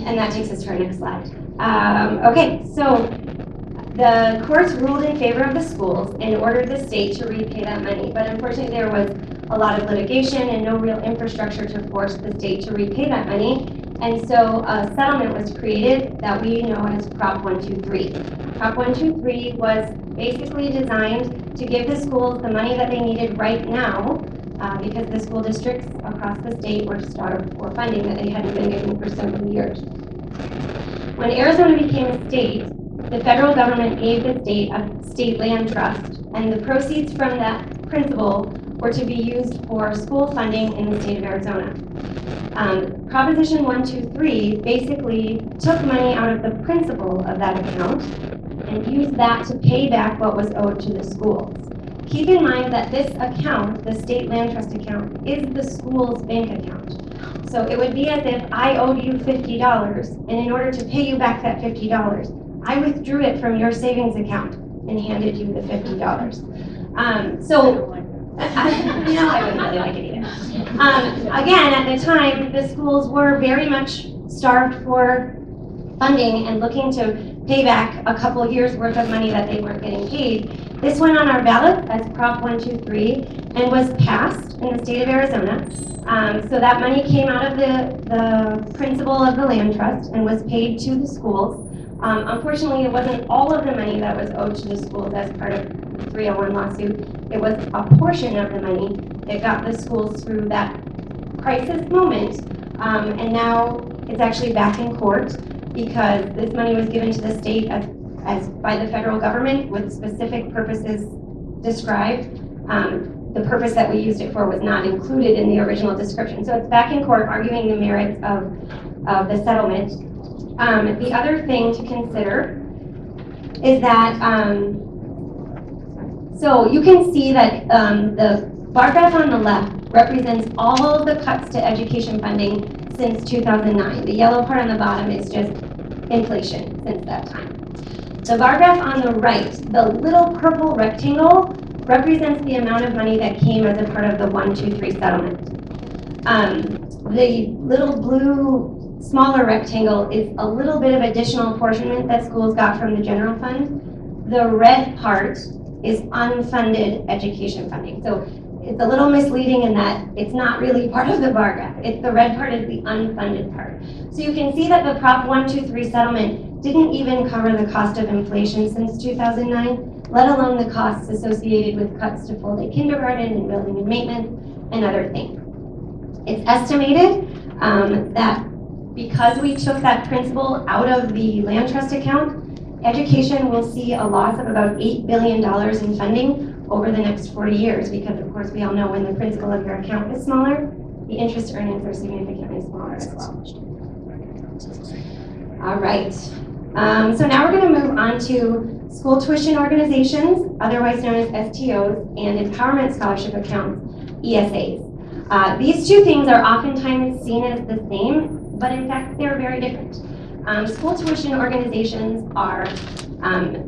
I: And that takes us to our next slide. Okay, so the courts ruled in favor of the schools and ordered the state to repay that money, but unfortunately there was a lot of litigation and no real infrastructure to force the state to repay that money. And so a settlement was created that we know as Prop 123. Prop 123 was basically designed to give the schools the money that they needed right now because the school districts across the state were starved for funding that they hadn't been getting for several years. When Arizona became a state, the federal government gave the state a state land trust, and the proceeds from that principal were to be used for school funding in the state of Arizona. Proposition 123 basically took money out of the principal of that account and used that to pay back what was owed to the schools. Keep in mind that this account, the state land trust account, is the school's bank account. So it would be as if I owed you $50, and in order to pay you back that $50, I withdrew it from your savings account and handed you the $50. I wouldn't really like it either. Again, at the time, the schools were very much starved for funding and looking to pay back a couple years worth of money that they weren't getting paid. This went on our ballot as Prop 123 and was passed in the state of Arizona. So that money came out of the principal of the land trust and was paid to the schools. Unfortunately, it wasn't all of the money that was owed to the schools as part of the 301 lawsuit. It was a portion of the money that got the schools through that crisis moment. And now it's actually back in court because this money was given to the state as by the federal government with specific purposes described. The purpose that we used it for was not included in the original description. So it's back in court arguing the merits of the settlement. The other thing to consider is that, so you can see that the bar graph on the left represents all of the cuts to education funding since 2009. The yellow part on the bottom is just inflation since that time. The bar graph on the right, the little purple rectangle, represents the amount of money that came as a part of the 123 settlement. The little blue smaller rectangle is a little bit of additional apportionment that schools got from the general fund. The red part is unfunded education funding. So it's a little misleading in that it's not really part of the bar graph. The red part is the unfunded part. So you can see that the Prop 123 settlement didn't even cover the cost of inflation since 2009, let alone the costs associated with cuts to full-day kindergarten and building and maintenance and other things. It's estimated that because we took that principal out of the land trust account, education will see a loss of about $8 billion in funding over the next 40 years, because of course we all know when the principal of your account is smaller, the interest earnings are significantly smaller as well. All right, so now we're going to move on to school tuition organizations, otherwise known as STOs, and empowerment scholarship accounts, ESAs. These two things are oftentimes seen as the same, but in fact they're very different. School tuition organizations are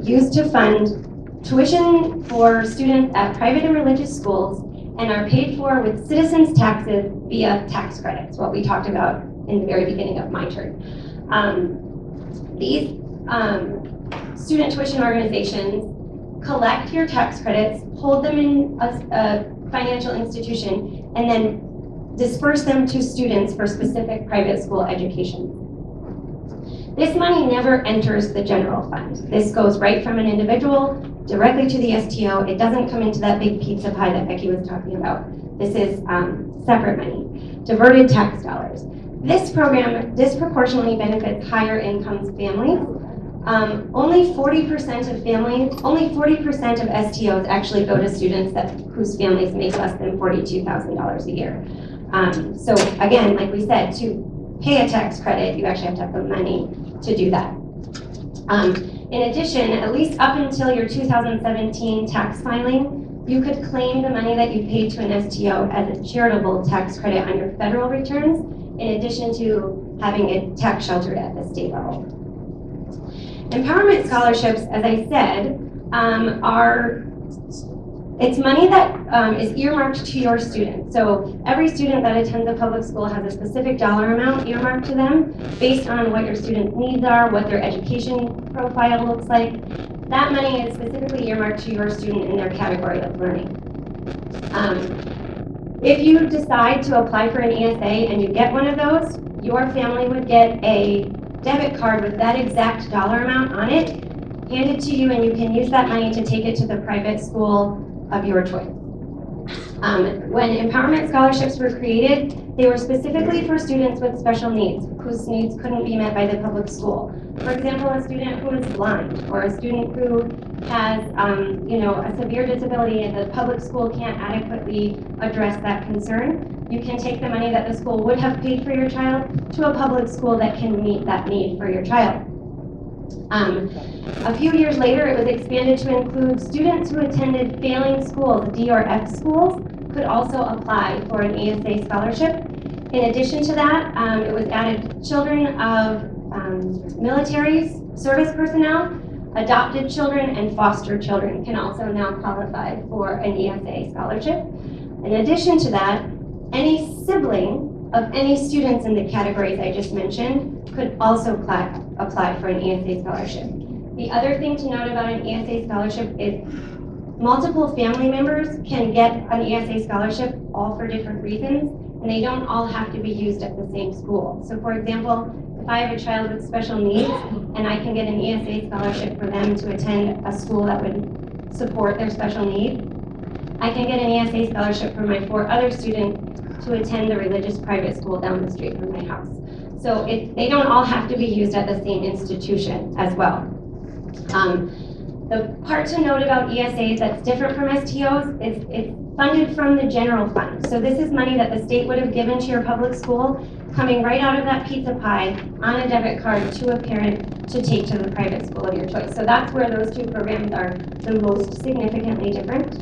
I: used to fund tuition for students at private and religious schools and are paid for with citizens' taxes via tax credits, what we talked about in the very beginning of my turn. These student tuition organizations collect your tax credits, hold them in a financial institution, and then disperse them to students for specific private school education. This money never enters the general fund. This goes right from an individual directly to the STO. It doesn't come into that big pizza pie that Becky was talking about. This is separate money, diverted tax dollars. This program disproportionately benefits higher income families. Only 40% of families, only 40% of STOs actually go to students whose families make less than $42,000 a year. So again, like we said, to pay a tax credit, you actually have to have the money to do that. In addition, at least up until your 2017 tax filing, you could claim the money that you paid to an STO as a charitable tax credit on your federal returns, in addition to having it tax sheltered at the state level. Empowerment scholarships, as I said, it's money that is earmarked to your student. So every student that attends a public school has a specific dollar amount earmarked to them based on what your student's needs are, what their education profile looks like. That money is specifically earmarked to your student in their category of learning. If you decide to apply for an ESA and you get one of those, your family would get a debit card with that exact dollar amount on it, handed to you, and you can use that money to take it to the private school of your choice. When empowerment scholarships were created, they were specifically for students with special needs, whose needs couldn't be met by the public school. For example, a student who is blind, or a student who has a severe disability and the public school can't adequately address that concern. You can take the money that the school would have paid for your child to a public school that can meet that need for your child. A few years later, it was expanded to include students who attended failing schools, D or F schools, could also apply for an ESA scholarship. In addition to that, it was added children of military service personnel, adopted children, and foster children can also now qualify for an ESA scholarship. In addition to that, any sibling of any students in the categories I just mentioned could also apply for an ESA scholarship. The other thing to note about an ESA scholarship is multiple family members can get an ESA scholarship, all for different reasons, and they don't all have to be used at the same school. So for example, if I have a child with special needs and I can get an ESA scholarship for them to attend a school that would support their special need, I can get an ESA scholarship for my 4 other students to attend the religious private school down the street from my house. So they don't all have to be used at the same institution as well. The part to note about ESAs that's different from STOs is it's funded from the general fund. So this is money that the state would have given to your public school, coming right out of that pizza pie on a debit card to a parent to take to the private school of your choice. So that's where those 2 programs are the most significantly different.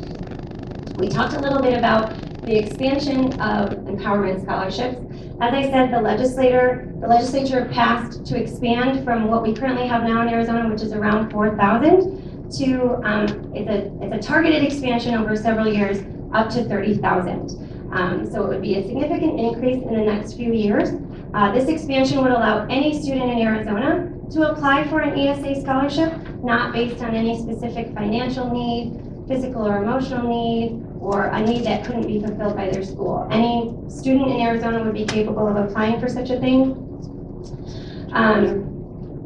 I: We talked a little bit about the expansion of empowerment scholarships. As I said, the legislature passed to expand from what we currently have now in Arizona, which is around 4,000, to it's a targeted expansion over several years up to 30,000. So it would be a significant increase in the next few years. This expansion would allow any student in Arizona to apply for an ESA scholarship, not based on any specific financial need, physical or emotional need, or a need that couldn't be fulfilled by their school. Any student in Arizona would be capable of applying for such a thing.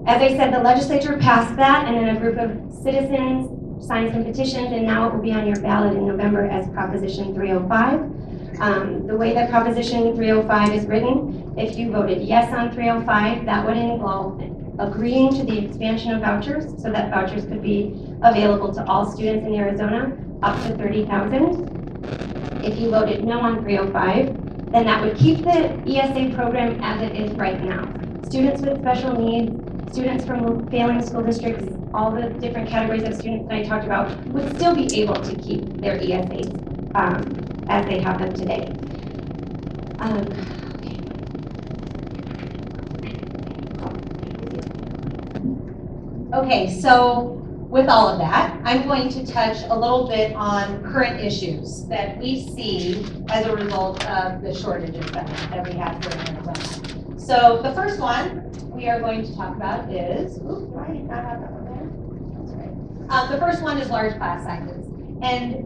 I: As I said, the legislature passed that, and then a group of citizens signed some petitions, and now it will be on your ballot in November as Proposition 305. The way that Proposition 305 is written, if you voted yes on 305, that would involve agreeing to the expansion of vouchers, so that vouchers could be available to all students in Arizona, up to 30,000. If you voted no on 305, then that would keep the ESA program as it is right now. Students with special needs, students from failing school districts, all the different categories of students that I talked about would still be able to keep their ESAs as they have them today.
K: Okay, so with all of that, I'm going to touch a little bit on current issues that we see as a result of the shortages that we have here in Arizona. So the first one we are going to talk about is, do I not have that one there? That's right. The first one is large class sizes. And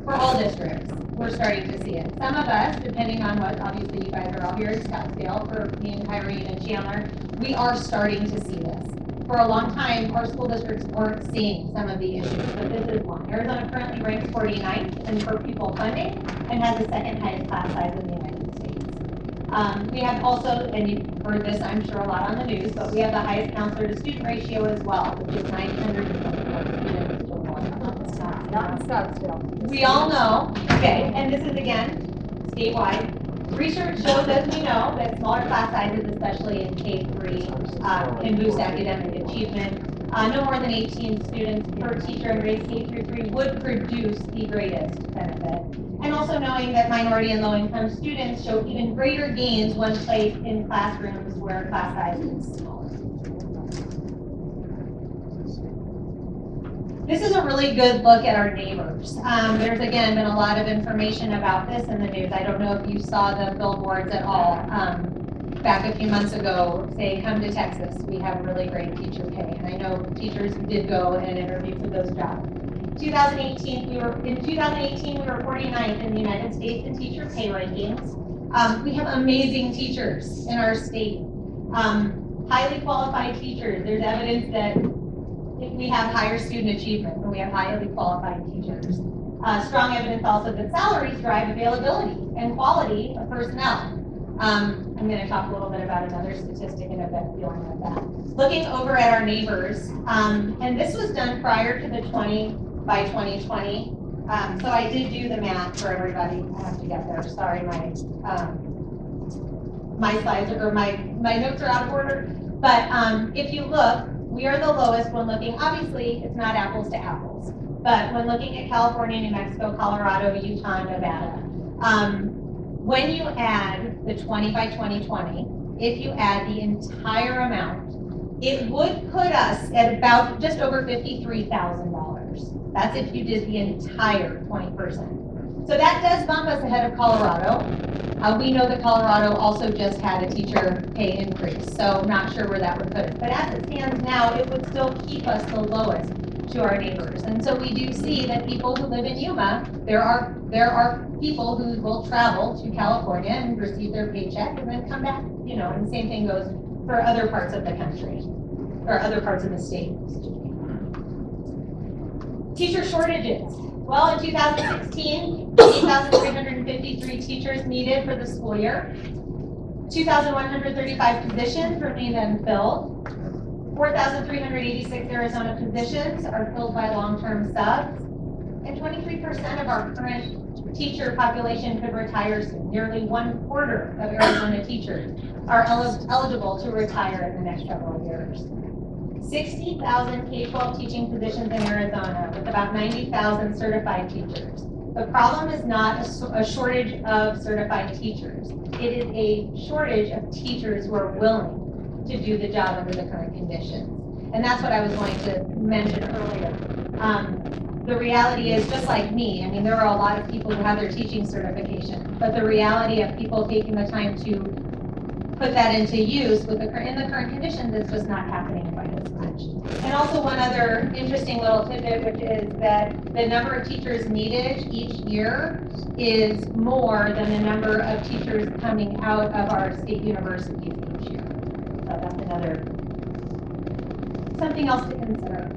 K: for all districts, we're starting to see it. Some of us, depending on what, obviously you guys are all here in Scottsdale, for me and Kyrene and Chandler, we are starting to see this. for a long time, our school districts weren't seeing some of the issues, but this is one. Arizona currently ranks 49th in per pupil funding and has the second highest class size in the United States. We have also, and you've heard this, I'm sure, a lot on the news, but we have the highest counselor to student ratio as well, which is 924 students to one.
E: Not in Scottsdale.
K: We all know, okay, and this is again, statewide. Research shows, as we know, that smaller class sizes, especially in K-3, can boost academic achievement. No more than 18 students per teacher in grades K through 3 would produce the greatest benefit. And also knowing that minority and low-income students show even greater gains when placed in classrooms where class size is smaller. This is a really good look at our neighbors. There's again been a lot of information about this in the news. I don't know if you saw the billboards at all back a few months ago saying, come to Texas, we have really great teacher pay. And I know teachers did go and interview for those jobs. In 2018, we were 49th in the United States in teacher pay rankings. We have amazing teachers in our state, highly qualified teachers. There's evidence that we have higher student achievement when we have highly qualified teachers. Strong evidence also that salaries drive availability and quality of personnel. I'm going to talk a little bit about another statistic in a bit dealing with that. Looking over at our neighbors, and this was done prior to the 20 by 2020. So I did do the math for everybody. I have to get there. Sorry, my slides or my notes are out of order. But if you look, we are the lowest when looking, obviously, it's not apples to apples, but when looking at California, New Mexico, Colorado, Utah, Nevada, when you add the 20 by 2020, if you add the entire amount, it would put us at about just over $53,000. That's if you did the entire 20%. So that does bump us ahead of Colorado. We know that Colorado also just had a teacher pay increase, so not sure where that would put us. But as it stands now, it would still keep us the lowest to our neighbors. And so we do see that people who live in Yuma, there are people who will travel to California and receive their paycheck and then come back, you know, and the same thing goes for other parts of the country, or other parts of the state. Teacher shortages. Well, in 2016, 8,353 teachers needed for the school year. 2,135 positions remain unfilled. 4,386 Arizona positions are filled by long-term subs. And 23% of our current teacher population could retire soon. Nearly 1/4 of Arizona teachers are eligible to retire in the next several years. 60,000 K-12 teaching positions in Arizona with about 90,000 certified teachers. The problem is not a shortage of certified teachers. It is a shortage of teachers who are willing to do the job under the current conditions. And that's what I was going to mention earlier. The reality is, just like me, I mean, there are a lot of people who have their teaching certification, but the reality of people taking the time to put that into use in the current conditions is just not happening quite as much. And also one other interesting little tidbit, which is that the number of teachers needed each year is more than the number of teachers coming out of our state universities each year. So that's another, something else to consider.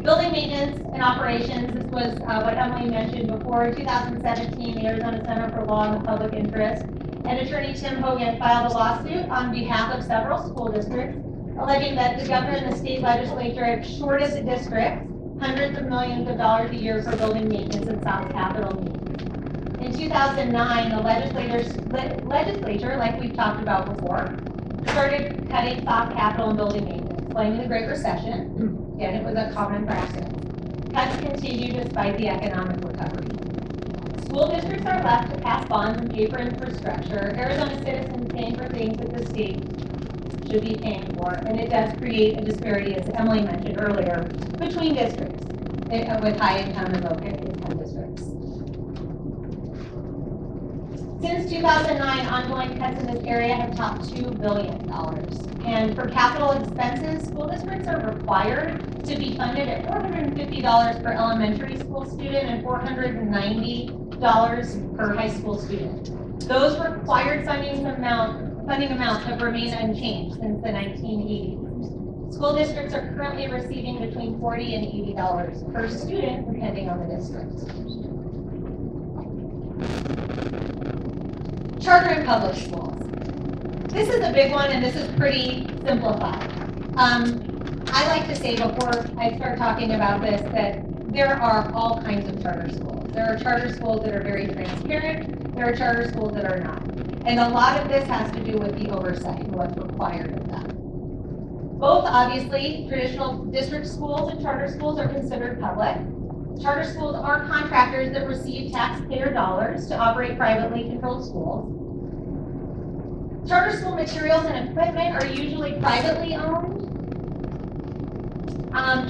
K: Building maintenance and operations, this was what Emily mentioned before. In 2017, the Arizona Center for Law and the Public Interest and attorney Tim Hogan filed a lawsuit on behalf of several school districts, alleging that the governor and the state legislature have shorted the districts hundreds of millions of dollars a year for building maintenance and soft capital needs. In 2009, the legislature, like we've talked about before, started cutting soft capital and building maintenance, blaming the Great Recession. Again, it was a common practice. Cuts continue despite the economic recovery. School districts are left to pass bonds and pay for infrastructure. Arizona citizens paying for things that the state should be paying for, and it does create a disparity, as Emily mentioned earlier, between districts with high income and low income districts. Since 2009, ongoing cuts in this area have topped $2 billion. And for capital expenses, school districts are required to be funded at $450 per elementary school student and $490 per high school student. Those required funding amounts have remained unchanged since the 1980s. School districts are currently receiving between $40 and $80 per student, depending on the district. Charter and public schools. This is a big one, and this is pretty simplified. I like to say before I start talking about this that there are all kinds of charter schools. There are charter schools that are very transparent. There are charter schools that are not. And a lot of this has to do with the oversight and what's required of them. Both, obviously, traditional district schools and charter schools are considered public. Charter schools are contractors that receive taxpayer dollars to operate privately controlled schools. Charter school materials and equipment are usually privately owned.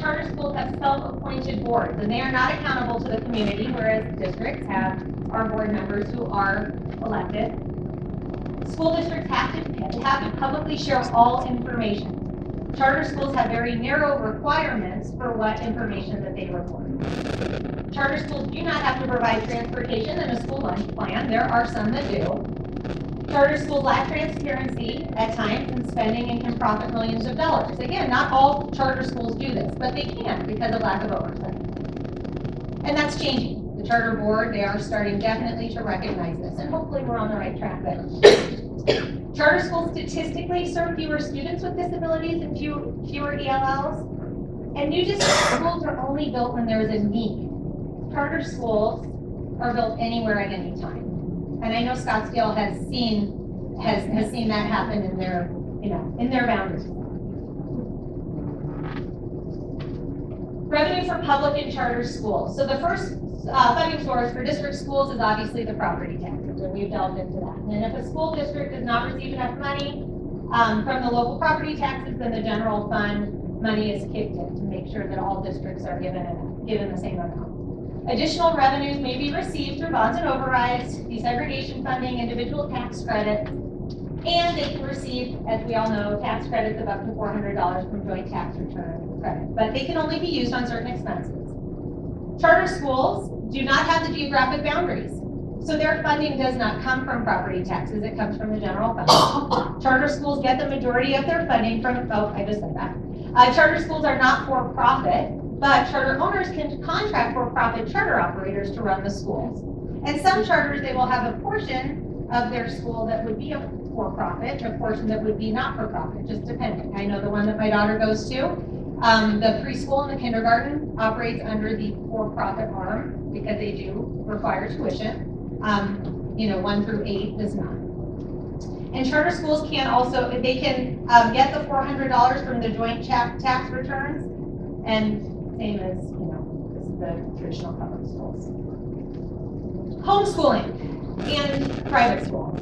K: Charter schools have self-appointed boards, and they are not accountable to the community, whereas districts have our board members who are elected. School districts have to publicly share all information. Charter schools have very narrow requirements for what information that they report. Charter schools do not have to provide transportation and a school lunch plan. There are some that do. Charter schools lack transparency at times in spending and can profit millions of dollars. Again, not all charter schools do this, but they can because of lack of oversight. And that's changing. The charter board, they are starting definitely to recognize this, and hopefully we're on the right track there. Charter schools statistically serve fewer students with disabilities and fewer ELLs. And new district schools are only built when there is a need. Charter schools are built anywhere at any time. And I know Scottsdale has seen that happen in their boundaries. Revenue for public and charter schools. So the first funding source for district schools is obviously the property taxes, and we've delved into that. And if a school district does not receive enough money from the local property taxes, then the general fund money is kicked in to make sure that all districts are given the same amount. Additional revenues may be received through bonds and overrides, desegregation funding, individual tax credits, and they can receive, as we all know, tax credits of up to $400 from joint tax return credit, but they can only be used on certain expenses. Charter schools do not have the geographic boundaries, so their funding does not come from property taxes, it comes from the general fund. Charter schools get the majority of their funding from, charter schools are not for profit, but charter owners can contract for-profit charter operators to run the schools. And some charters, they will have a portion of their school that would be a for-profit, a portion that would be not for-profit, just depending. I know the one that my daughter goes to, the preschool and the kindergarten operates under the for-profit arm because they do require tuition. 1 through 8 does not. And charter schools can also, they can get the $400 from the joint tax returns, and same as, the traditional public schools. Homeschooling and private schools.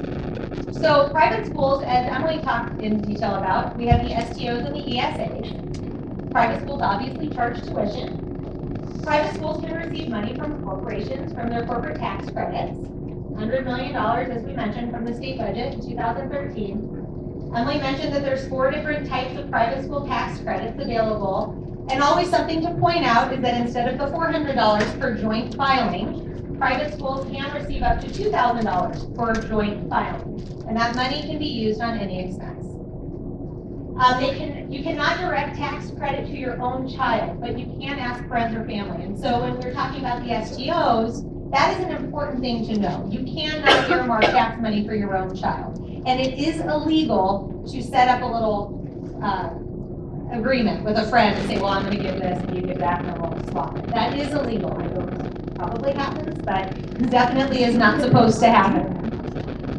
K: So private schools, as Emily talked in detail about, we have the STOs and the ESAs. Private schools obviously charge tuition. Private schools can receive money from corporations from their corporate tax credits. $100 million, as we mentioned, from the state budget in 2013. Emily mentioned that there's 4 different types of private school tax credits available. And always something to point out is that instead of the $400 per joint filing, private schools can receive up to $2,000 for joint filing. And that money can be used on any expense. You cannot direct tax credit to your own child, but you can ask friends or family. And so when we're talking about the STOs, that is an important thing to know. You cannot earmark tax money for your own child. And it is illegal to set up a little agreement with a friend and say, well, I'm going to give this and you give that and then we'll swap it. That is illegal. I don't know. It probably happens, but definitely is not supposed to happen.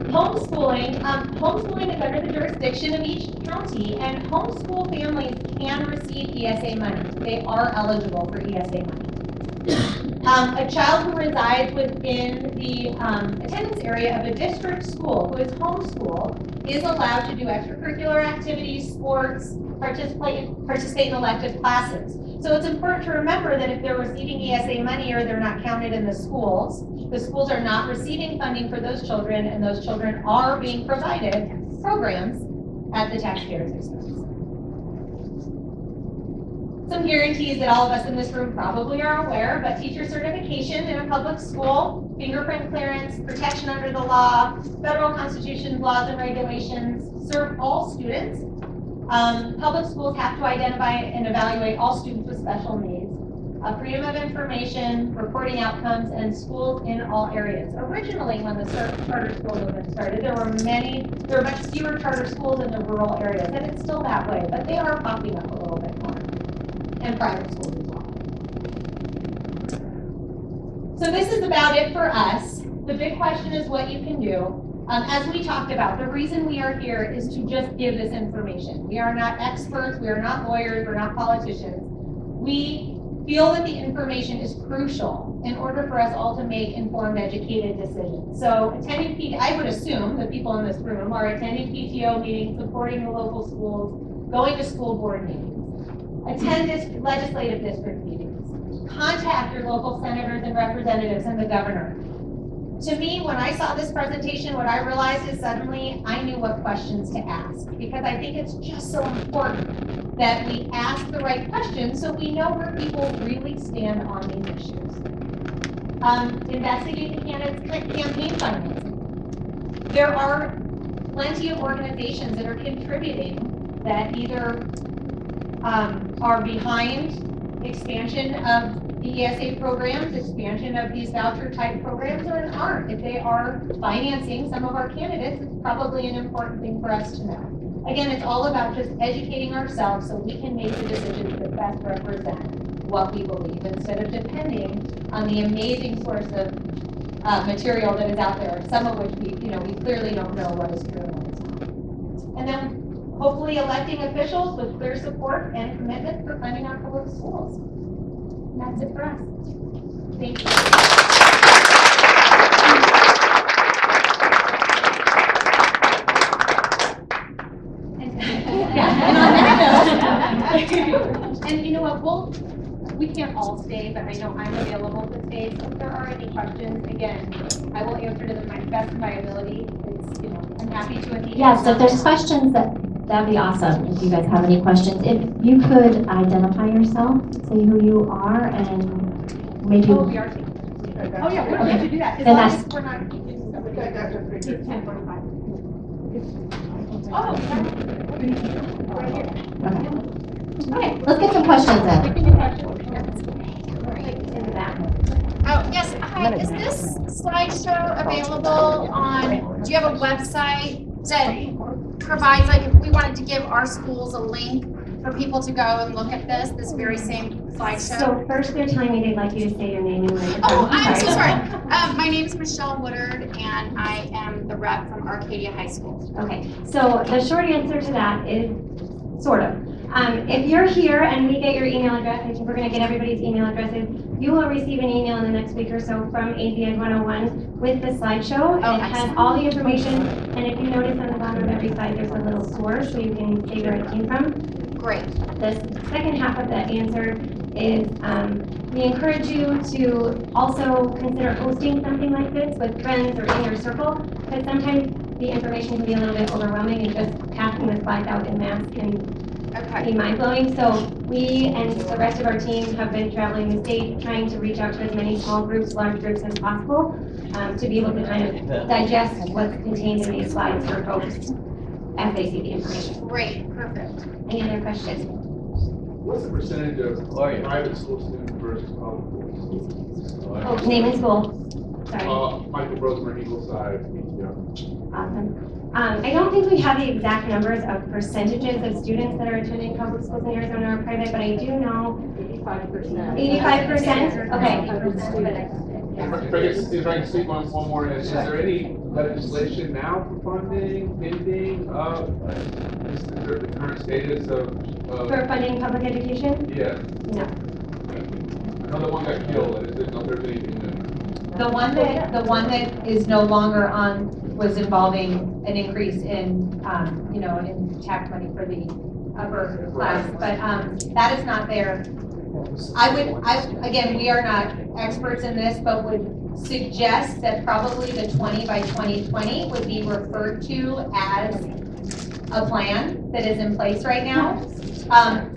K: Homeschooling is under the jurisdiction of each county, and homeschool families can receive ESA money. They are eligible for ESA money. A child who resides within the attendance area of a district school who is homeschooled is allowed to do extracurricular activities, sports, participate in elective classes. So it's important to remember that if they're receiving ESA money or they're not counted in the schools are not receiving funding for those children, and those children are being provided programs at the taxpayer's expense. Some guarantees that all of us in this room probably are aware, but teacher certification in a public school, fingerprint clearance, protection under the law, federal constitution, laws and regulations serve all students. Public schools have to identify and evaluate all students with special needs. Freedom of information, reporting outcomes, and schools in all areas. Originally, when the charter school movement started, there were much fewer charter schools in the rural areas, and it's still that way, but they are popping up a little bit more, and private schools as well. So this is about it for us. The big question is what you can do. As we talked about, the reason we are here is to just give this information. We are not experts, we are not lawyers, we're not politicians. We feel that the information is crucial in order for us all to make informed, educated decisions. So attending I would assume that people in this room are attending PTO meetings, supporting the local schools, going to school board meetings, attend legislative district meetings, contact your local senators and representatives and the governor. To me, when I saw this presentation, what I realized is suddenly I knew what questions to ask, because I think it's just so important that we ask the right questions so we know where people really stand on these issues. Investigate the candidates' campaign financing. There are plenty of organizations that are contributing that either are behind expansion of the ESA programs, expansion of these voucher type programs, or aren't. If they are financing some of our candidates, it's probably an important thing for us to know. Again, it's all about just educating ourselves so we can make the decisions that best represent what we believe, instead of depending on the amazing source of material that is out there, some of which we clearly don't know what is true and what is not. And then hopefully electing officials with clear support and commitment for funding our public schools. And that's it for us. Thank you. And you know what, we can't all stay, but I know I'm available to stay. So if there are any questions, again, I will answer to the best of my ability. It's, I'm happy to engage.
B: Yeah, so if there's questions, that'd be awesome if you guys have any questions. If you could identify yourself, say who you are, and maybe.
K: Oh, we are taking. Oh, yeah, we don't have to do that. As
B: Then
K: long
B: that's-
K: as we're not. It's 10:45. Oh, right here.
B: Okay, let's get some questions in.
K: We can do questions.
B: In the back.
L: Oh, yes, hi, is this slideshow available on, do you have a website that provides, like, if we wanted to give our schools a link for people to go and look at this very same slideshow?
I: So first they're telling me they'd like you to say your name and where you're
L: Oh,
I: from.
L: I'm so sorry. My name is Michelle Woodard, and I am the rep from Arcadia High School.
I: Okay, so the short answer to that is sort of. If you're here and we get your email address, I think we're gonna get everybody's email addresses, you will receive an email in the next week or so from AZN 101 with the slideshow. And it has all the information, and if you notice on the bottom of every slide, there's a little source so you can say where it came from.
L: Great.
I: The second half of that answer is we encourage you to also consider hosting something like this with friends or in your circle, because sometimes the information can be a little bit overwhelming and just passing the slides out in mass can be mind-blowing. So we and the rest of our team have been traveling the state trying to reach out to as many small groups, large groups as possible to be able to kind of digest what's contained in these slides for folks as they see the information.
L: Great, perfect.
I: Any other questions?
M: What's the percentage of private school students versus public schools?
I: Oh, name and school. Sorry.
M: Michael Brosmer, Eagleside, PTO.
I: Awesome. I don't think we have the exact numbers of percentages of students that are attending public schools in Arizona or private, but I do know
D: 85%.
I: 85%? Okay.
M: If I can speak one more, is there any legislation now for funding, pending, is there the current status of?
I: For funding public education?
M: Yeah.
I: No.
M: Another one got killed, I just didn't know if there's anything that.
K: The one that is no longer on was involving an increase in, in tax money for the upper class, but that is not there. Again, we are not experts in this, but would suggest that probably the 20 by 2020 would be referred to as a plan that is in place right now.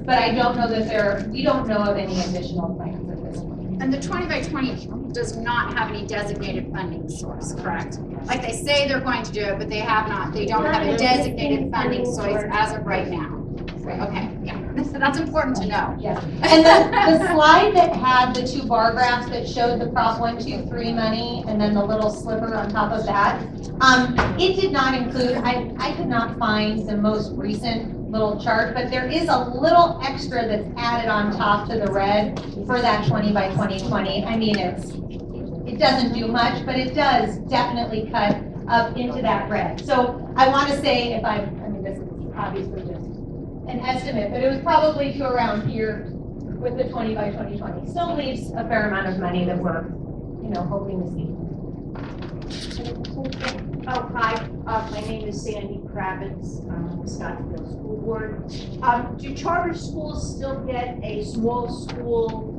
K: But I don't know that we don't know of any additional plans at this point.
L: And the 20 by 20 does not have any designated funding source, correct? Like they say they're going to do it, but they don't have a designated funding source as of right now. Okay, yeah, so that's important to know.
K: Yes. And the slide that had the two bar graphs that showed the Prop 123 money and then the little sliver on top of that, it did not include, I could not find the most recent little chart, but there is a little extra that's added on top to the red for that 20 by 2020. I mean, it doesn't do much, but it does definitely cut up into that red. So I want to say I mean, this is obviously just an estimate, but it was probably to around here with the 20 by 2020. Still leaves a fair amount of money that we're, hoping to see.
N: Oh, hi, my name is Sandy Kravitz, Scottsdale School Board. Do charter schools still get a small school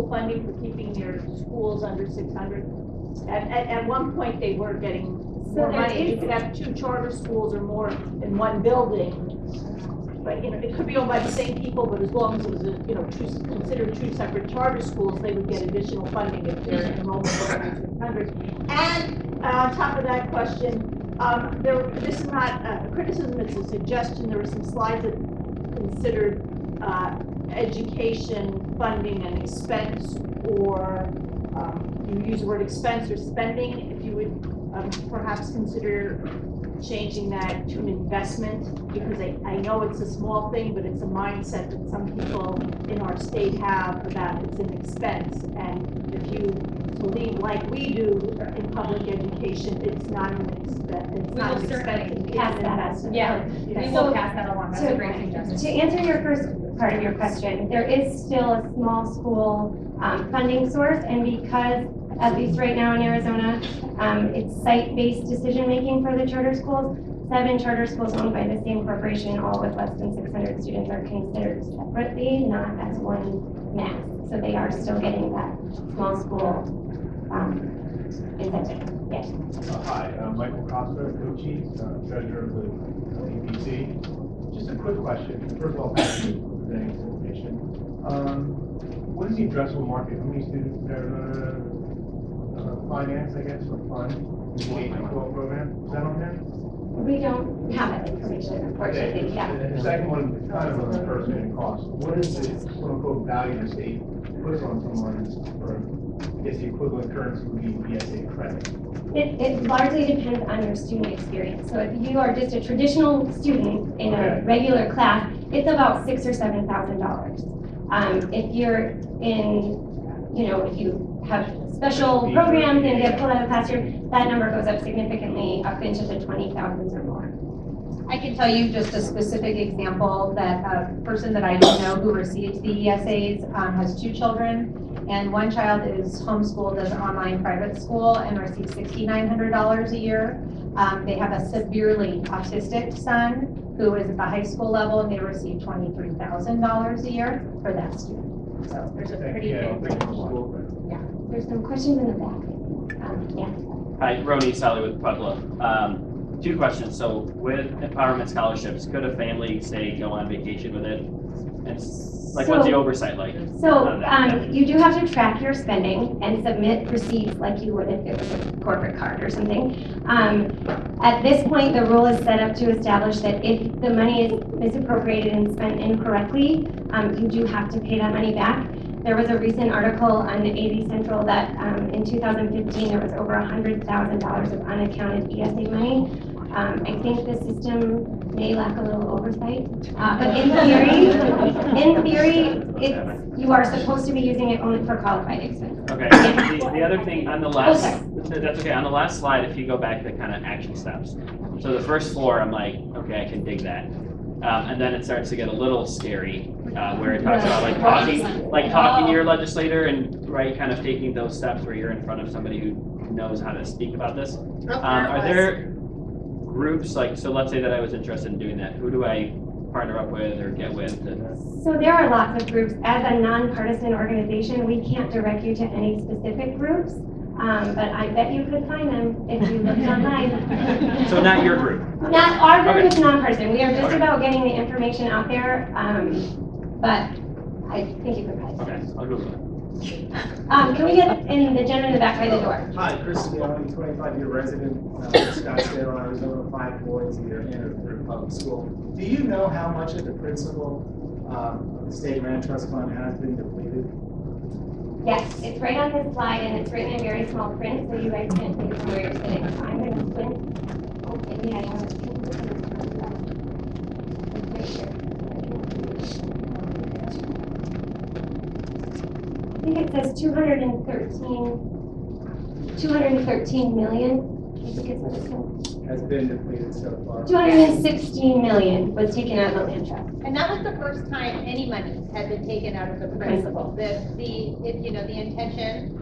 N: funding for keeping their schools under 600? At one point, they were getting more money. You could have 2 charter schools or more in one building. But, it could be owned by the same people, but as long as it was, considered 2 separate charter schools, they would get additional funding if their enrollment was under 600. And on top of that question, this is not a criticism, it's a suggestion. There were some slides that considered education funding and expense, or you use the word expense or spending. If you would perhaps consider changing that to an investment, because I know it's a small thing, but it's a mindset that some people in our state have about it's an expense. And if you believe, like we do in public education, it's not an expense. It's not an expense. It's an investment.
I: Yeah, we will pass that along. That's a great suggestion. To answer your first part of your question, there is still a small school funding source, and because at least right now in Arizona, it's site-based decision-making for the charter schools. 7 charter schools owned by the same corporation, all with less than 600 students, are considered separately, not as one mass. So they are still getting that small school incentive. Yes.
O: Hi, Michael Costa, co-chief, treasurer of the APC. Just a quick question. First of all, thank you for presenting this information. What is the addressable market? How many students there? Finance, I guess, or fund, the K-12 program, is that on there?
I: We don't have that information, unfortunately, yeah.
O: And the second one is kind of on the first unit cost. What is the quote-unquote value the state puts on someone for, I guess, the equivalent currency would be ESA credit?
I: It largely depends on your student experience. So if you are just a traditional student in a regular class, it's about $6,000 or $7,000. If you're in, if you have special programs and get pulled out of the classroom, that number goes up significantly, up into the 20,000s or more.
K: I can tell you just a specific example that a person that I know who receives the ESAs has 2 children, and one child is homeschooled as an online private school and receives $6,900 a year. They have a severely autistic son who is at the high school level, and they receive $23,000 a year for that student. So there's a pretty big difference. Yeah.
I: There's some questions in the back. Yeah.
P: Hi, Roni Sally with Pueblo. 2 questions. So with empowerment scholarships, could a family, say, go on vacation with it? And what's the oversight like?
I: So you do have to track your spending and submit receipts like you would if it was a corporate card or something. At this point, the rule is set up to establish that if the money is misappropriated and spent incorrectly, you do have to pay that money back. There was a recent article on the AZ Central that in 2015 there was over $100,000 of unaccounted ESA money. I think the system may lack a little oversight, but in theory, you are supposed to be using it only for qualified expenses.
P: Okay. The other thing on the last, that's okay. On the last slide, if you go back to kind of action steps. So the first 4, I'm like, okay, I can dig that. And then it starts to get a little scary, where it talks about talking to your legislator and kind of taking those steps where you're in front of somebody who knows how to speak about this. Are there groups so let's say that I was interested in doing that. Who do I partner up with or get with?
I: So there are lots of groups. As a nonpartisan organization, we can't direct you to any specific groups, but I bet you could find them if you looked online.
P: So not your group?
I: Not our group is nonpartisan. We are just about getting the information out there, but I think you could find it.
P: Okay, I'll Google it.
I: Can we get in the gentleman in the back by the door?
Q: Hi, Chris Leone, 25-year resident of Scottsdale, Arizona, 5 boys, either in or through public school. Do you know how much of the principal of the state land trust fund has been depleted?
I: Yes, it's right on this slide and it's written in very small print, so you guys can't see it from where you're sitting. So I'm going to squint. Oh, maybe I have it. It's right here. I think it says 213 million. I think it's what it says.
Q: Has been depleted so far?
I: 216 million was taken out of the land trust.
K: And that was the first time any money had been taken out of the principal. The intention,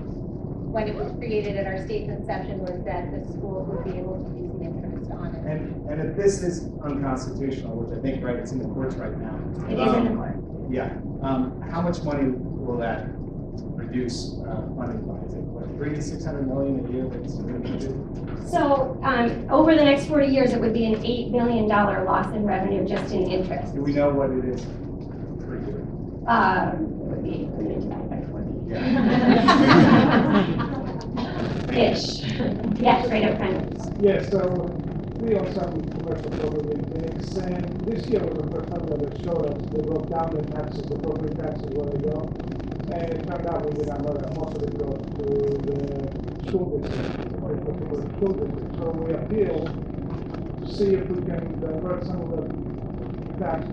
K: when it was created at our state's inception, was that the school would be able to use the interest on it.
Q: And if this is unconstitutional, which I think, right, it's in the courts right now.
I: It is in the court.
Q: Yeah. How much money will that reduce funding by? Is it what, $300 to $600 million a year that's limited?
I: So over the next 40 years, it would be an $8 billion loss in revenue just in interest.
Q: Do we know what it is per year?
I: It would be 8 billion divided by 40.
Q: Yeah.
I: Ish. Yes, right up front.
R: Yeah, so we also have commercial property things, and this year was the first time that they showed us, they broke down the taxes, the property taxes, where they go. And it turned out we did not know that most of it goes to the school district, or it goes to the school district. So we appealed to see if we can divert some of the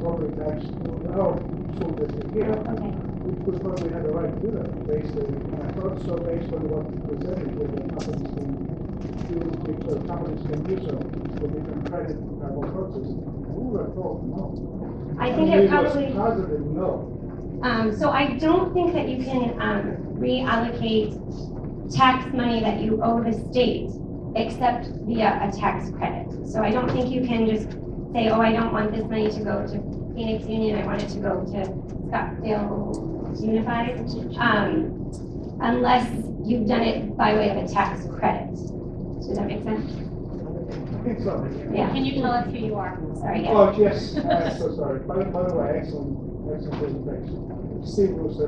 R: property tax to our school district here.
I: Okay.
R: We thought we had the right to do that, based on, and I thought so based on what we presented, with the companies can use, which the companies can use for different credit purposes. And we were told no.
I: I think it probably.
R: Positive no.
I: So I don't think that you can reallocate tax money that you owe the state except via a tax credit. So I don't think you can just say, oh, I don't want this money to go to Phoenix Union, I want it to go to Scottsdale Unified, unless you've done it by way of a tax credit. Does that make sense? Yeah.
K: Can you tell us who you are?
I: Sorry, yeah.
R: Oh, yes, I'm so sorry. By the way, excellent presentation. Steve Russo,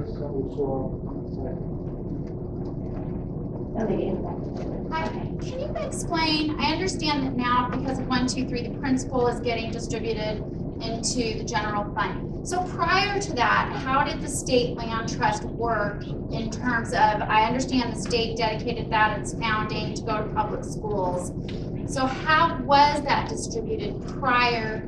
L: Hi, can you explain, I understand that now because of 1, 2, 3, the principal is getting distributed into the general fund. So prior to that, how did the state land trust work in terms of, I understand the state dedicated that its founding to go to public schools. So how was that distributed prior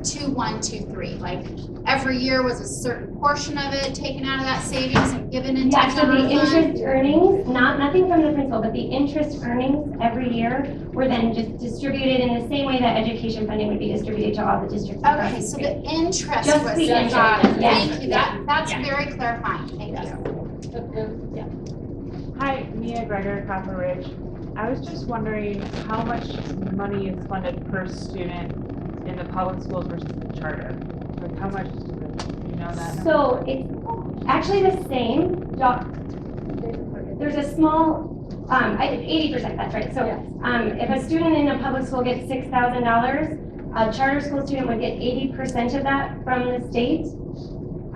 L: to 1, 2, 3? Like every year was a certain portion of it taken out of that savings and given into
I: Yeah, so the
L: general fund?
I: interest earnings, nothing from the principal, but the interest earnings every year were then just distributed in the same way that education funding would be distributed to all the districts. across
L: Okay,
I: the
L: so
I: state.
L: the interest
I: Just
L: was,
I: the interest,
L: got it.
I: yes.
L: Thank you, that's very clarifying, thank you.
E: Hi, Mia Greger, Copper Ridge. I was just wondering how much money is funded per student in the public schools versus the charter? Like how much, do you know that number?
I: So it's actually the same, there's a small, 80%, that's right. So if a student in a public school gets $6,000, a charter school student would get 80% of that from the state.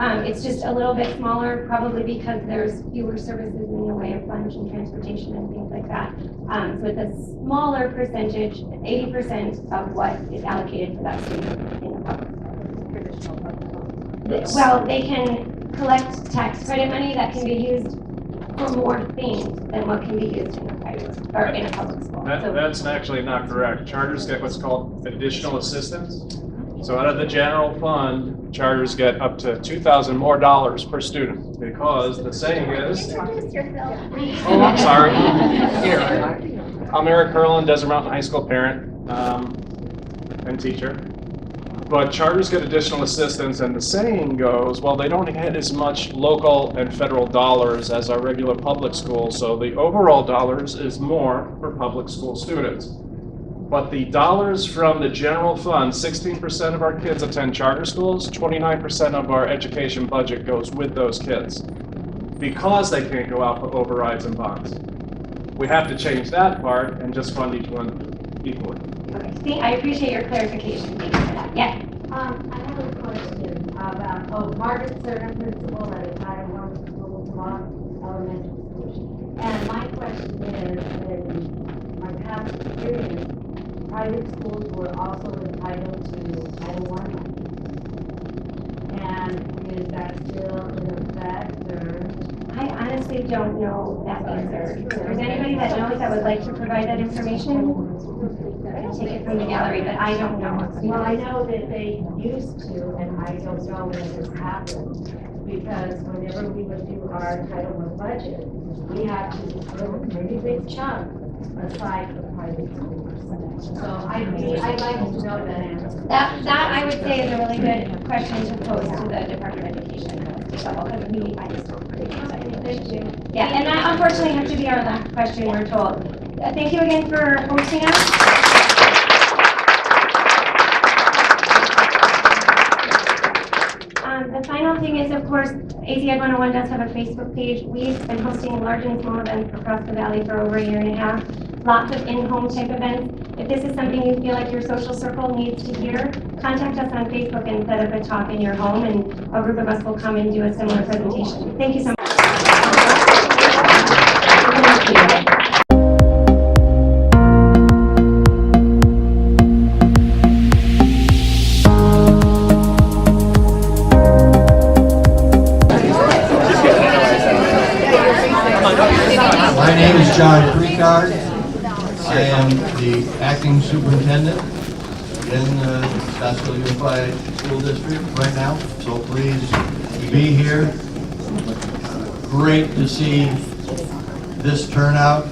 I: It's just a little bit smaller, probably because there's fewer services in the way of lunch and transportation and things like that. So it's a smaller percentage, 80% of what is allocated for that student in the public school. Well, they can collect tax credit money that can be used for more things than what can be used in a private or in a public school.
S: That's actually not correct. Charters get what's called additional assistance. So out of the general fund, charters get up to $2,000 more per student, because the saying is.
L: Introduce yourself.
S: Oh, I'm sorry. Here, I'm Eric Curlin, Desert Mountain High School parent and teacher. But charters get additional assistance, and the saying goes, well, they don't get as much local and federal dollars as our regular public schools, so the overall dollars is more for public school students. But the dollars from the general fund, 16% of our kids attend charter schools, 29% of our education budget goes with those kids, because they can't go out for overrides and bonds. We have to change that part and just fund each one equally.
I: Okay, see, I appreciate your clarification. Thank you for that. Yes.
T: I have a question about, Margaret Certain principal at a Title I school tomorrow. elementary schools. And my question is, in my past experience, private schools were also entitled to Title I money. And is that still in effect, or?
I: I honestly don't know that answer. If there's anybody that knows that would like to provide that information, take it from the gallery, but I don't know.
T: Well, I know that they used to, and I don't know when this happened, because whenever we would do our Title I budget, we had to put a pretty big chunk aside for private schools. So I'd like to know that answer.
I: That I would say is a really good question to pose to the Department of Education. Because I just don't really know that.
T: Thank you.
I: Yeah, and that unfortunately has to be our last question, we're told. Thank you again for hosting us. The final thing is, of course, AZ Ed 101 does have a Facebook page. We've been hosting large and small events across the valley for over a year and a half. Lots of in-home type events. If this is something you feel like your social circle needs to hear, contact us on Facebook and set up a talk in your home, and a group of us will come and do a similar presentation. Thank you so much.
U: My name is John Precard. I am the acting superintendent in the Scottsdale Unified School District right now, so pleased to be here. Great to see this turnout.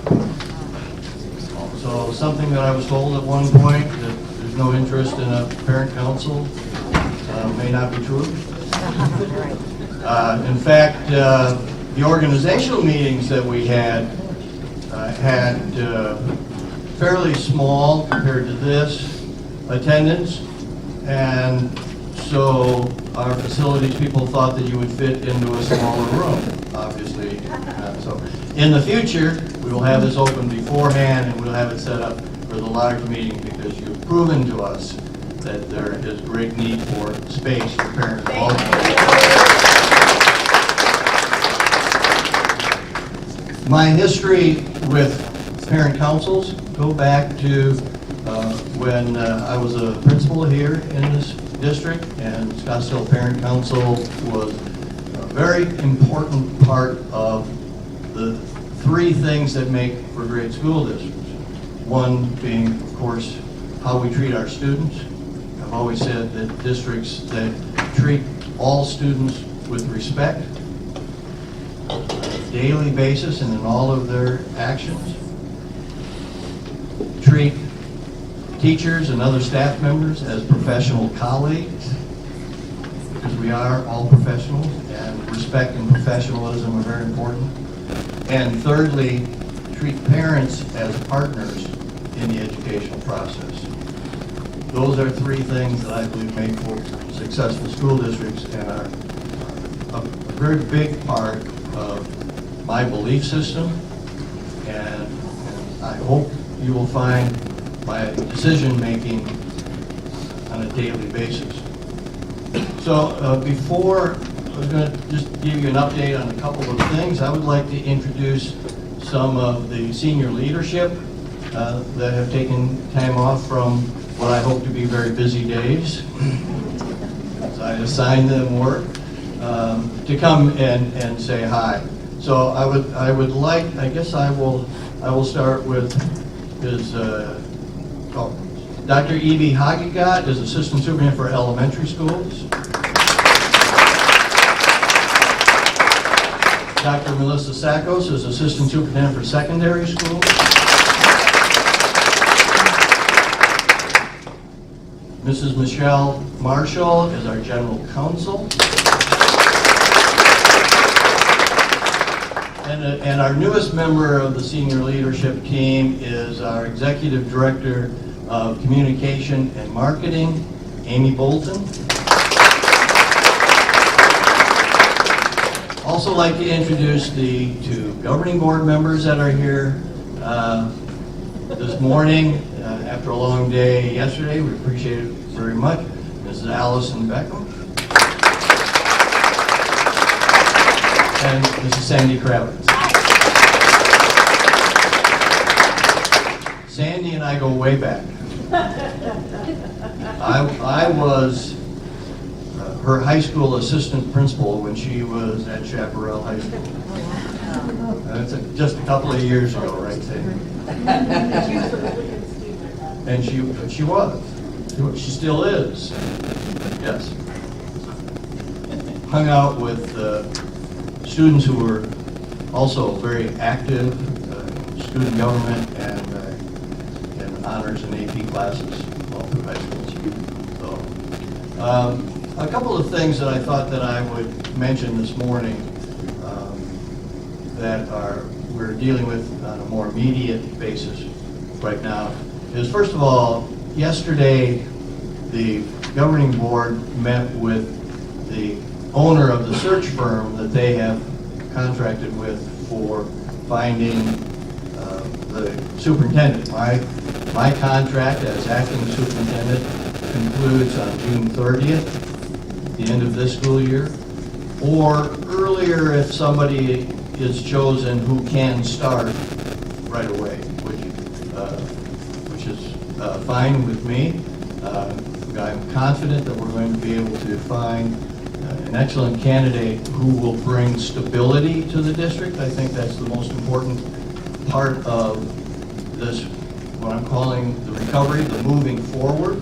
U: So something that I was told at one point, that there's no interest in a parent council, may not be true. In fact, the organizational meetings that we had fairly small compared to this attendance, and so our facilities people thought that you would fit into a smaller room. Obviously not so. In the future, we will have this open beforehand, and we'll have it set up for the large meeting, because you've proven to us that there is great need for space for parents. My history with parent councils go back to when I was a principal here in this district, and Scottsdale Parent Council was a very important part of the three things that make for great school districts. One being, of course, how we treat our students. I've always said that districts that treat all students with respect on a daily basis and in all of their actions, treat teachers and other staff members as professional colleagues, because we are all professionals, and respect and professionalism are very important. And thirdly, treat parents as partners in the educational process. Those are three things that I believe make for successful school districts, and are a very big part of my belief system, and I hope you will find my decision-making on a daily basis. So before, I was going to just give you an update on a couple of things. I would like to introduce some of the senior leadership that have taken time off from what I hope to be very busy days, as I assign them work, to come and say hi. So I would like, I guess I will start with Dr. E.B. Hagegat is Assistant Superintendent for Elementary Schools. Dr. Melissa Sakos is Assistant Superintendent for Secondary Schools. Mrs. Michelle Marshall is our General Counsel. And our newest member of the senior leadership team is our Executive Director of Communication and Marketing, Amy Bolton. Also like to introduce the two governing board members that are here this morning after a long day yesterday. We appreciate it very much. Mrs. Allison Beckham. and Mrs. Sandy Kravitz. Sandy and I go way back. I was her high school assistant principal when she was at Chaparral High School. That's just a couple of years ago, right, Sandy? And she was. She still is. Yes. Hung out with students who were also very active, student government and honors and AP classes all through high schools. So, a couple of things that I thought that I would mention this morning that we're dealing with on a more immediate basis right now is, first of all, yesterday the governing board met with the owner of the search firm that they have contracted with for finding the superintendent. My contract as acting superintendent concludes on June 30th, the end of this school year, or earlier if somebody is chosen who can start right away, which is fine with me. I'm confident that we're going to be able to find an excellent candidate who will bring stability to the district. I think that's the most important part of this, what I'm calling the recovery, the moving forward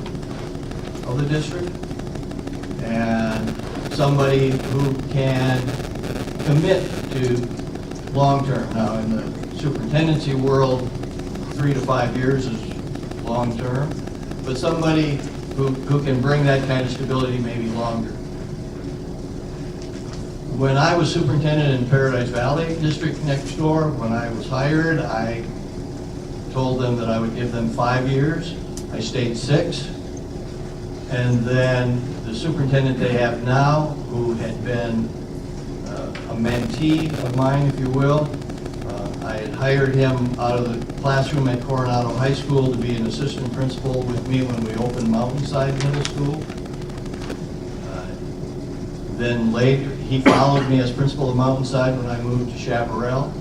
U: of the district. And somebody who can commit to long-term. Now, in the superintendency world, 3 to 5 years is long-term, but somebody who can bring that kind of stability maybe longer. When I was superintendent in Paradise Valley District next door, when I was hired, I told them that I would give them 5 years. I stayed 6. And then the superintendent they have now, who had been a mentee of mine, if you will, I had hired him out of the classroom at Coronado High School to be an assistant principal with me when we opened Mountainside Middle School. Then later, he followed me as principal of Mountainside when I moved to Chaparral.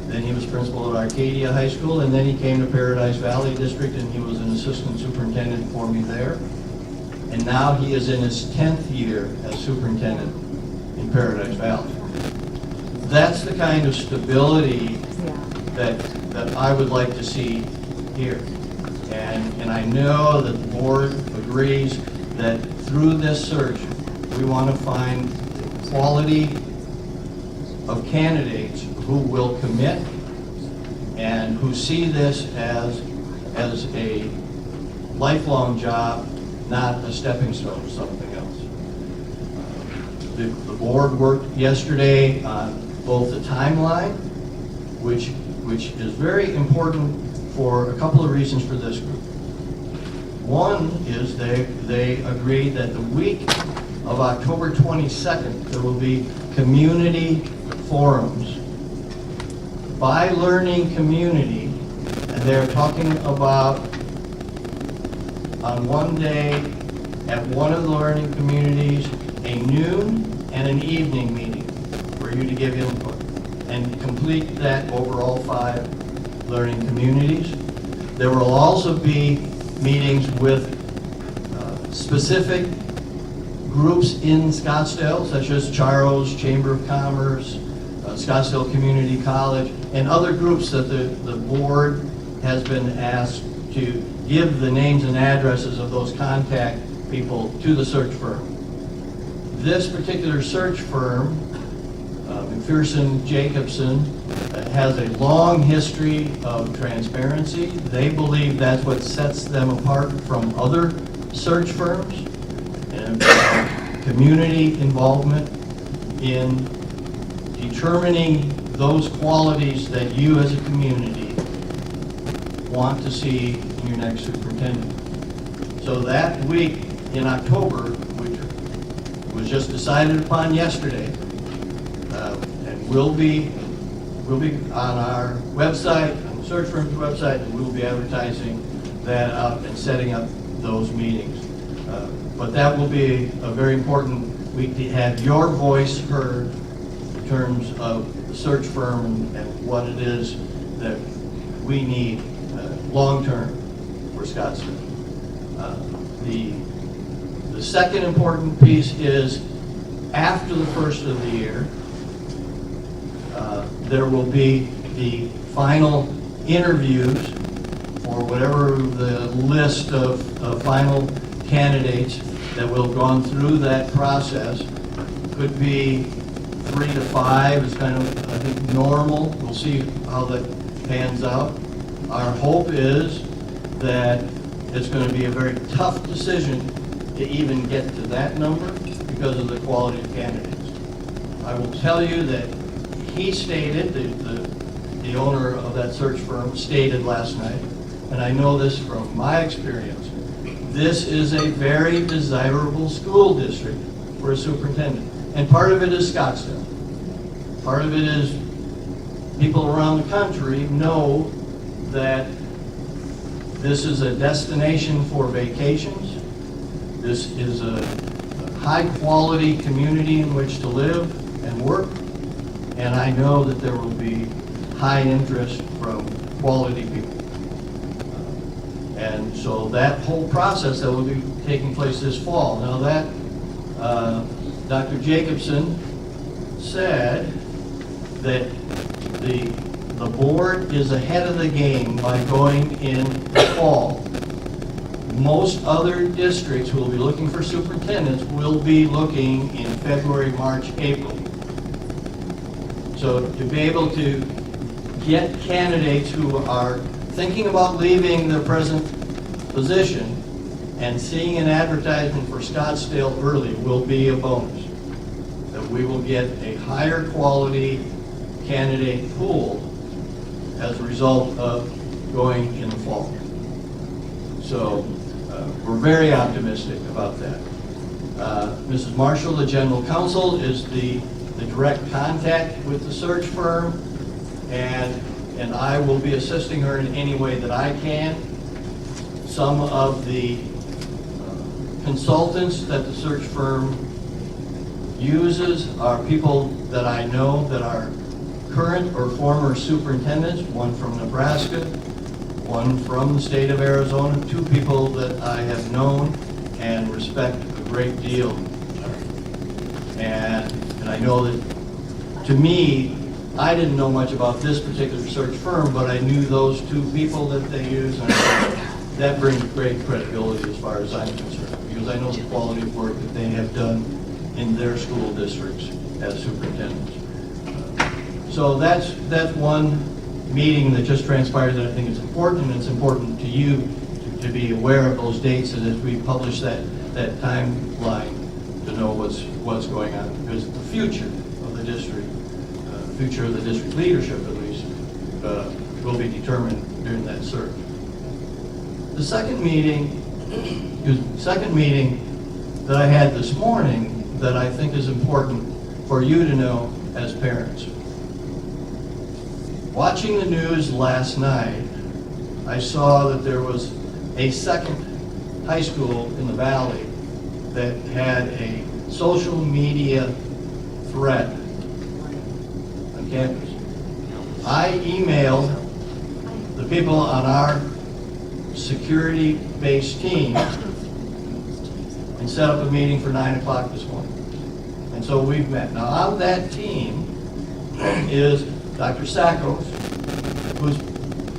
U: Then he was principal at Arcadia High School, and then he came to Paradise Valley District, and he was an assistant superintendent for me there. And now he is in his 10th year as superintendent in Paradise Valley. That's the kind of stability that I would like to see here. And I know that the board agrees that through this search, we want to find quality of candidates who will commit and who see this as a lifelong job, not a stepping stone to something else. The board worked yesterday on both the timeline, which is very important for a couple of reasons for this group. One is they agreed that the week of October 22nd, there will be community forums by learning community, and they're talking about on one day at one of the learning communities, a noon and an evening meeting for you to give input and complete that over all 5 learning communities. There will also be meetings with specific groups in Scottsdale, such as Charo's Chamber of Commerce, Scottsdale Community College, and other groups that the board has been asked to give the names and addresses of those contact people to the search firm. This particular search firm, McPherson Jacobson, has a long history of transparency. They believe that's what sets them apart from other search firms, and community involvement in determining those qualities that you as a community want to see in your next superintendent. So that week in October, which was just decided upon yesterday, and will be on our website, on the search firm's website, and we'll be advertising that up and setting up those meetings. But that will be a very important week to have your voice heard in terms of the search firm and what it is that we need long-term for Scottsdale. The second important piece is after the first of the year, there will be the final interviews for whatever the list of final candidates that will have gone through that process. Could be 3 to 5 is kind of, I think, normal. We'll see how that pans out. Our hope is that it's going to be a very tough decision to even get to that number because of the quality of candidates. I will tell you that he stated, the owner of that search firm stated last night, and I know this from my experience, this is a very desirable school district for a superintendent. And part of it is Scottsdale. Part of it is people around the country know that this is a destination for vacations. This is a high-quality community in which to live and work. And I know that there will be high interest from quality people. And so that whole process that will be taking place this fall. Now that Dr. Jacobson said that the board is ahead of the game by going in the fall. Most other districts who will be looking for superintendents will be looking in February, March, April. So to be able to get candidates who are thinking about leaving their present position and seeing an advertisement for Scottsdale early will be a bonus. That we will get a higher quality candidate pool as a result of going in the fall. So we're very optimistic about that. Mrs. Marshall, the general counsel, is the direct contact with the search firm, and I will be assisting her in any way that I can. Some of the consultants that the search firm uses are people that I know that are current or former superintendents, one from Nebraska, one from the state of Arizona, 2 people that I have known and respect a great deal. And I know that, to me, I didn't know much about this particular search firm, but I knew those 2 people that they use, and that brings great credibility as far as I'm concerned, because I know the quality of work that they have done in their school districts as superintendents. So that's one meeting that just transpired that I think is important, and it's important to you to be aware of those dates, and as we publish that timeline to know what's going on, because the future of the district, future of the district leadership at least, will be determined during that search. The second meeting that I had this morning that I think is important for you to know as parents. Watching the news last night, I saw that there was a second high school in the valley that had a social media threat on campus. I emailed the people on our security-based team and set up a meeting for 9 o'clock this morning. And so we've met. Now on that team is Dr. Sackos, whose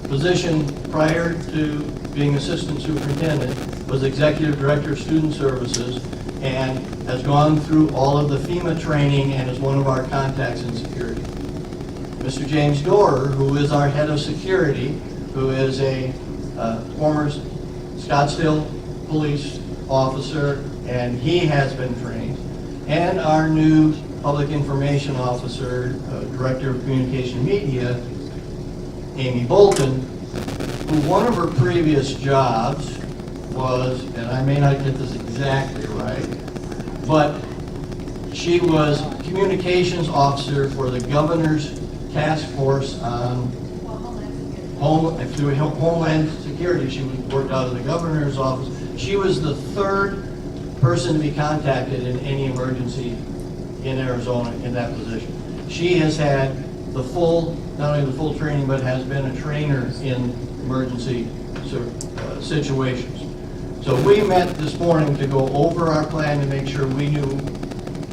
U: position prior to being assistant superintendent was executive director of student services and has gone through all of the FEMA training and is one of our contacts in security. Mr. James Dorer, who is our head of security, who is a former Scottsdale police officer, and he has been trained, and our new public information officer, director of communication media, Amy Bolton, who one of her previous jobs was, and I may not get this exactly right, but she was communications officer for the governor's task force on Homeland Security. She worked out of the governor's office. She was the 3rd person to be contacted in any emergency in Arizona in that position. she has had the full, not only the full training, but has been a trainer in emergency situations. So we met this morning to go over our plan to make sure we knew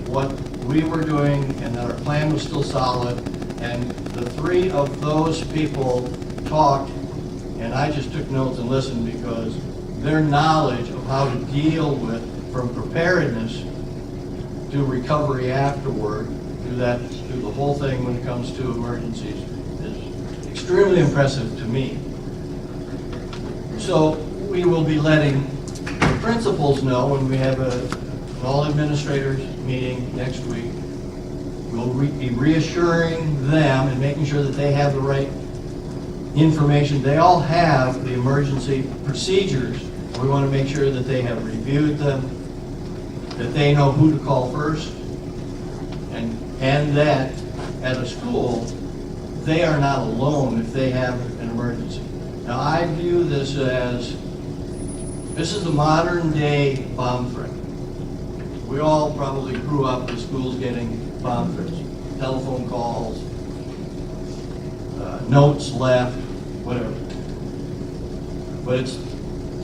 U: what we were doing and that our plan was still solid. And the three of those people talked, and I just took notes and listened because their knowledge of how to deal with, from preparedness to recovery afterward, through the whole thing when it comes to emergencies, is extremely impressive to me. So we will be letting the principals know when we have an all administrators meeting next week. We'll be reassuring them and making sure that they have the right information. They all have the emergency procedures. We want to make sure that they have reviewed them, that they know who to call first, and that at a school, they are not alone if they have an emergency. Now, I view this as, this is the modern day bomb threat. We all probably grew up with schools getting bomb threats, telephone calls, notes left, whatever. But it's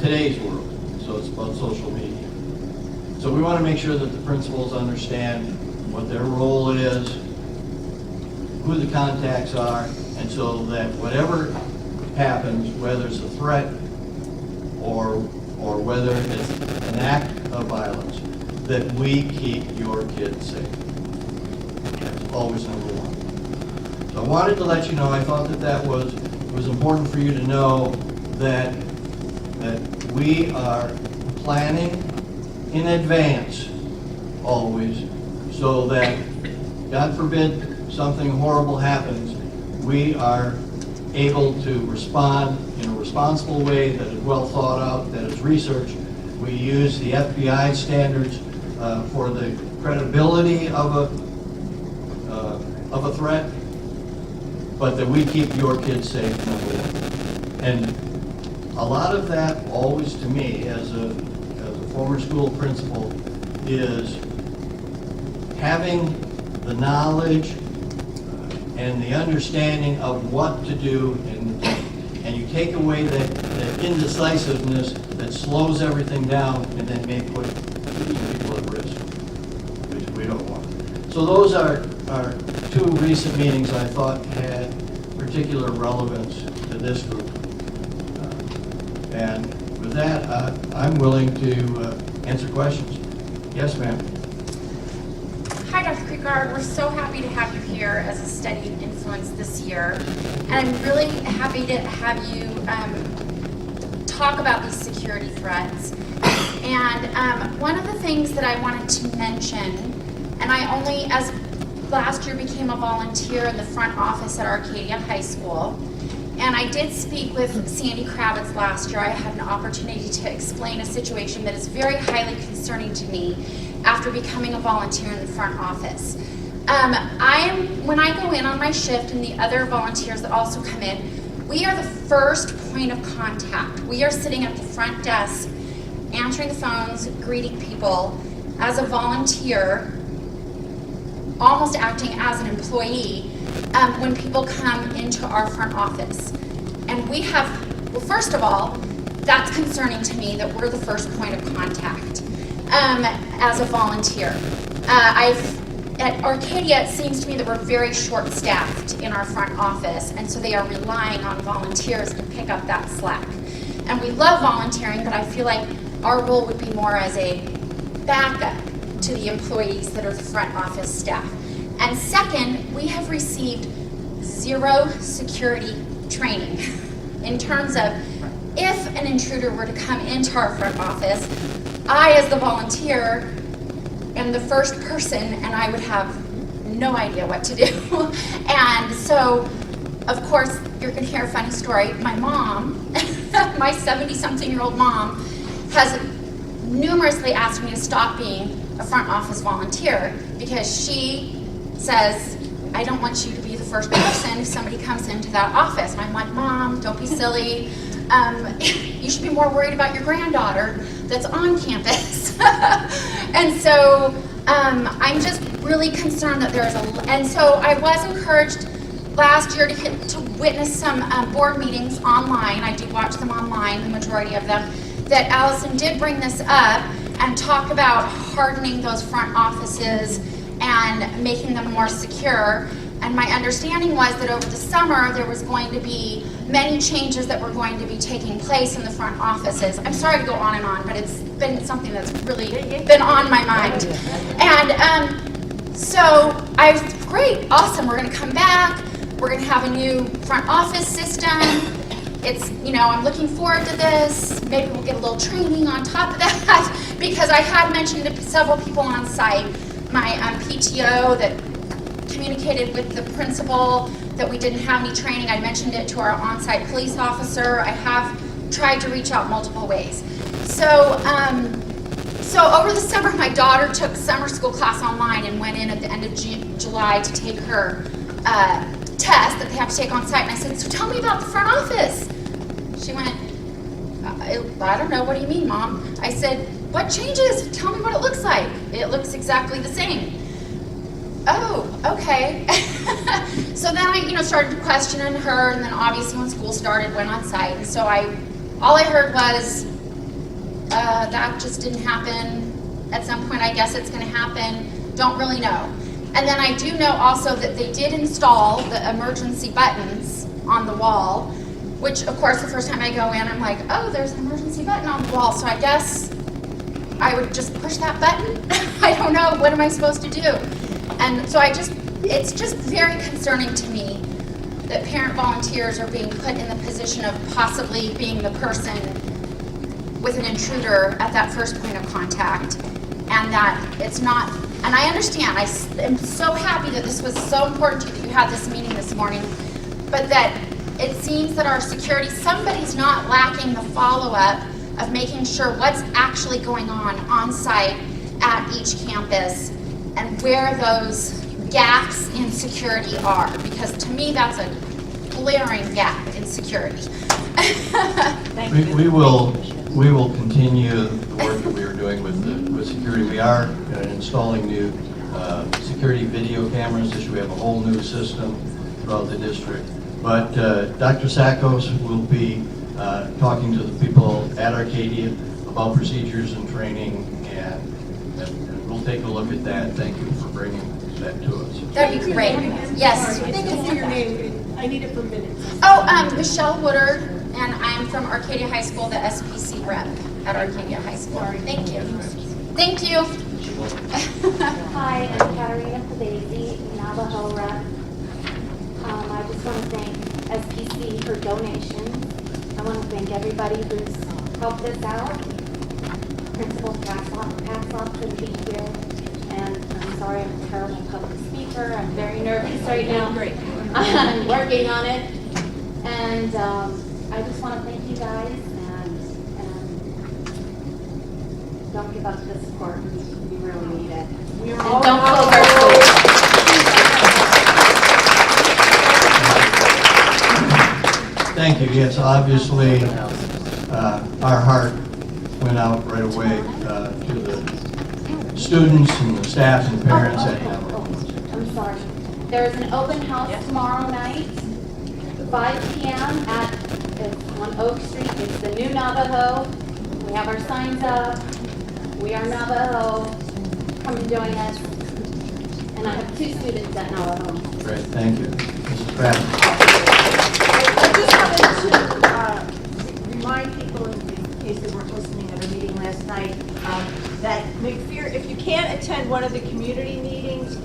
U: today's world, so it's about social media. So we want to make sure that the principals understand what their role is, who the contacts are, and so that whatever happens, whether it's a threat or whether it's an act of violence, that we keep your kids safe. That's always number one. So I wanted to let you know, I thought that it was important for you to know that we are planning in advance always, so that, God forbid, something horrible happens, we are able to respond in a responsible way that is well thought out, that is researched. We use the FBI standards for the credibility of a threat, but that we keep your kids safe, number one. And a lot of that always, to me, as a former school principal, is having the knowledge and the understanding of what to do, and you take away that indecisiveness that slows everything down and then may put people at risk, which we don't want. So those are two recent meetings I thought had particular relevance to this group. And with that, I'm willing to answer questions. Yes, ma'am.
L: Hi, Dr. Krikard. We're so happy to have you here as a study influence this year. And I'm really happy to have you talk about these security threats. And one of the things that I wanted to mention, and I only, as last year, became a volunteer in the front office at Arcadia High School. And I did speak with Sandy Kravitz last year. I had an opportunity to explain a situation that is very highly concerning to me after becoming a volunteer in the front office. When I go in on my shift and the other volunteers that also come in, we are the first point of contact. We are sitting at the front desk, answering the phones, greeting people. As a volunteer, almost acting as an employee, when people come into our front office. And we have, well, first of all, that's concerning to me that we're the first point of contact as a volunteer. At Arcadia, it seems to me that we're very short-staffed in our front office, and so they are relying on volunteers to pick up that slack. And we love volunteering, but I feel like our role would be more as a backup to the employees that are the front office staff. And second, we have received zero security training in terms of if an intruder were to come into our front office, I, as the volunteer, am the first person, and I would have no idea what to do. And so, of course, you're going to hear a funny story. My mom, my 70-something-year-old mom, has numerously asked me to stop being a front office volunteer because she says, I don't want you to be the first person if somebody comes into that office. And I'm like, Mom, don't be silly. You should be more worried about your granddaughter that's on campus. And so I'm just really concerned that there's and so I was encouraged last year to witness some board meetings online. I do watch them online, the majority of them, that Allison did bring this up and talk about hardening those front offices and making them more secure. And my understanding was that over the summer, there was going to be many changes that were going to be taking place in the front offices. I'm sorry to go on and on, but it's been something that's really been on my mind. And so I was, great, awesome, we're gonna come back, we're gonna have a new front office system. It's, you know, I'm looking forward to this. Maybe we'll get a little training on top of that, because I had mentioned to several people on site, my PTO that communicated with the principal that we didn't have any training. I mentioned it to our on-site police officer. I have tried to reach out multiple ways. So, so over the summer, my daughter took summer school class online and went in at the end of July to take her test that they have to take on site. And I said, so tell me about the front office. She went, I don't know, what do you mean, Mom? I said, what changes? Tell me what it looks like. It looks exactly the same. Oh, okay. So then I, started questioning her, and then obviously when school started, went on site. And so all I heard was, that just didn't happen. At some point, I guess it's gonna happen. Don't really know. And then I do know also that they did install the emergency buttons on the wall, which of course the first time I go in, I'm like, oh, there's an emergency button on the wall. So I guess I would just push that button. I don't know, what am I supposed to do? And so it's just very concerning to me that parent volunteers are being put in the position of possibly being the person with an intruder at that first point of contact, and that it's not, and I understand, I am so happy that this was so important to you that you had this meeting this morning, but that it seems that our security, somebody's not lacking the follow-up of making sure what's actually going on site at each campus and where those gaps in security are, because to me that's a glaring gap in security.
U: We will continue the work that we are doing with security. We are installing new security video cameras. We have a whole new system throughout the district. But Dr. Sackos will be talking to the people at Arcadia about procedures and training, and we'll take a look at that. Thank you for bringing that to us.
L: That'd be great. Yes.
N: Thank you for your name. I need it for minutes.
L: Oh, Michelle Woodard, and I'm from Arcadia High School, the SPC rep at Arcadia High School. Thank you. Thank you.
F: Hi, I'm Katarina Pavesi, Navajo rep. I just want to thank SPC for donations. I want to thank everybody who's helped us out. Principal Passoff couldn't be here. And I'm sorry, I'm a terrible public speaker. I'm very nervous right now. I'm working on it. And I just want to thank you guys, and don't give up the support. We really need it. And don't close our schools.
U: Thank you. Yes, obviously, our heart went out right away to the students and the staff and parents.
F: I'm sorry. There's an open house tomorrow night, 5 p.m. on Oak Street. It's the new Navajo. We have our signs up. We are Navajo. Come and join us. And I have 2 students at Navajo.
U: Great, thank you. Mrs. Pratt.
N: I just wanted to remind people, in case they weren't listening at our meeting last night, that if you can't attend one of the community meetings,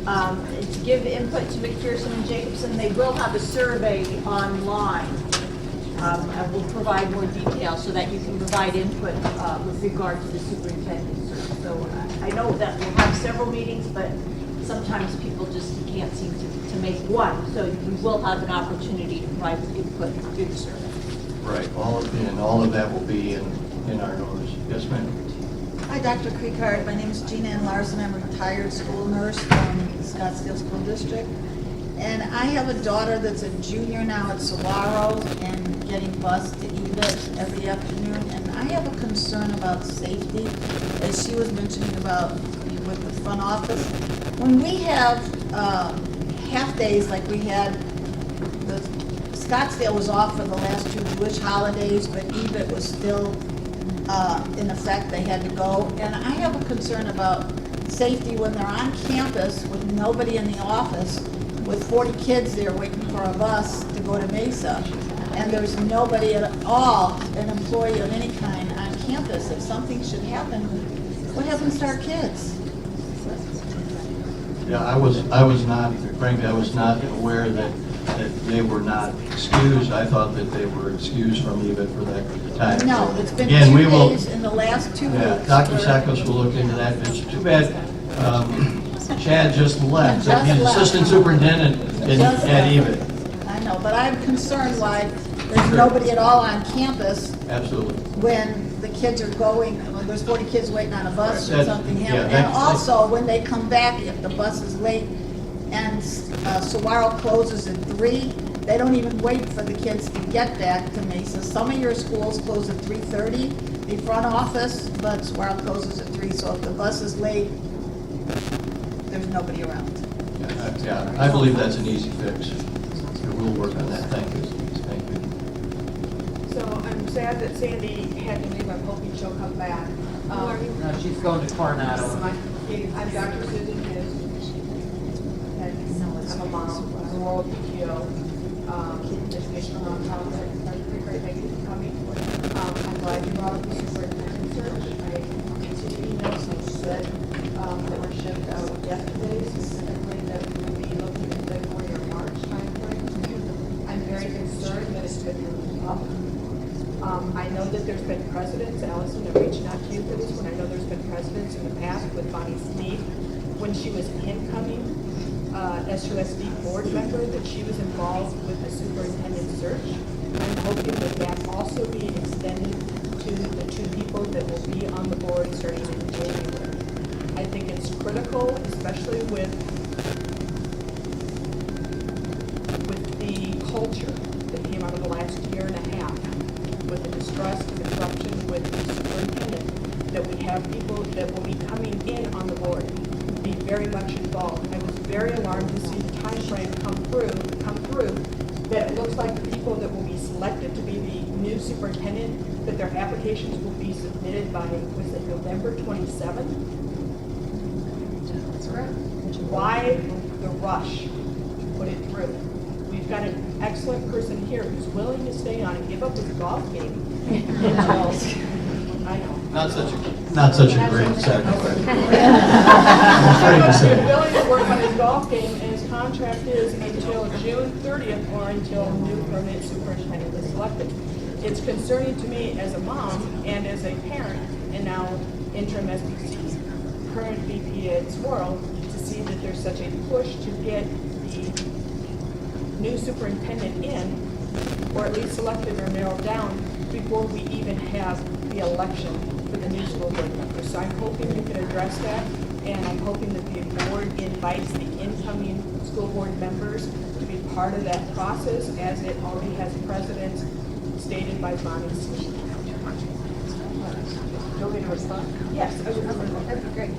N: to give input to McPherson and Jacobson, they will have a survey online. And we'll provide more details so that you can provide input with regard to the superintendent search. So I know that we'll have several meetings, but sometimes people just can't seem to make one. So we will have an opportunity to provide input through the survey.
U: Right, all of that will be in our notice. Yes, ma'am.
V: Hi, Dr. Creekard. My name is Gina Ann Larson. I'm a retired school nurse from the Scottsdale School District. And I have a daughter that's a junior now at Saguaro and getting bused to EBIT every afternoon. And I have a concern about safety, as she was mentioning about with the front office. When we have half days like we had, the Scottsdale was off for the last 2 Jewish holidays, but EBIT was still in effect, they had to go. And I have a concern about safety when they're on campus with nobody in the office, with 40 kids there waiting for a bus to go to Mesa, and there's nobody at all, an employee of any kind on campus. If something should happen, what happens to our kids?
U: Yeah, I was not, frankly, I was not aware that they were not excused. I thought that they were excused from EBIT for that time.
V: No, it's been
U: Again,
V: 2 days in the last 2
U: Yeah,
V: weeks.
U: Dr.
V: where-
U: Sackos will look into that. It's too bad Chad just left.
V: Just
U: He's
V: left.
U: assistant superintendent
V: Just
U: at
V: left.
U: EBIT.
V: I know, but I'm concerned why there's nobody at all on campus
U: Absolutely.
V: when the kids are going, when there's 40 kids waiting on a bus or
U: That-
V: something
U: yeah,
V: happens.
U: that-
V: And also, when they come back, if the bus is late and Saguaro closes at 3, they don't even wait for the kids to get back to Mesa. Some of your schools close at 3:30, the front office, but Saguaro closes at 3, so if the bus is late, there's nobody around.
U: Yeah, I believe that's an easy fix. We'll work on that. Thank you. Thank you.
E: So I'm sad that Sandy had to leave. I'm hoping she'll come back.
A: No, she's going to Coronado.
E: I'm Dr. Susan Hughes. I'm a mom. I'm a rural PTO. Educational nonprofit. Thank you for coming. I'm glad you brought up the superintendent search. I received emails and said that were shipped out yesterday, specifically that we will be looking at February or March timeframe. I'm very concerned that it's been moved up. I know that there's been precedents, Allison, I'm reaching out to you for this one. I know there's been precedents in the past with Bonnie Sneed when she was incoming SUSD board member, that she was involved with the superintendent search. I'm hoping that that also be extended to the 2 people that will be on the board starting in January. I think it's critical, especially with the culture that came out of the last year and a half, with the distrust and disruption with the superintendent, that we have people that will be coming in on the board, be very much involved. I was very alarmed to see the time frame come through, that it looks like the people that will be selected to be the new superintendent, that their applications will be submitted by, was it November 27th? That's correct. Why the rush to put it through? We've got an excellent person here who's willing to stay on and give up his golf game until, I know.
U: Not such a great sacrifice.
E: He's willing to work on his golf game, and his contract is until June 30th or until a new permanent superintendent is selected. It's concerning to me as a mom and as a parent, and now interim SBC, current VP at Saguaro, to see that there's such a push to get the new superintendent in, or at least selected or narrowed down, before we even have the election for the new school board members. So I'm hoping you can address that, and I'm hoping that the board invites the incoming school board members to be part of that process, as it already has precedents stated by Bonnie Smith.
G: You want me to respond?
E: Yes, I would remember that.
G: That'd be great.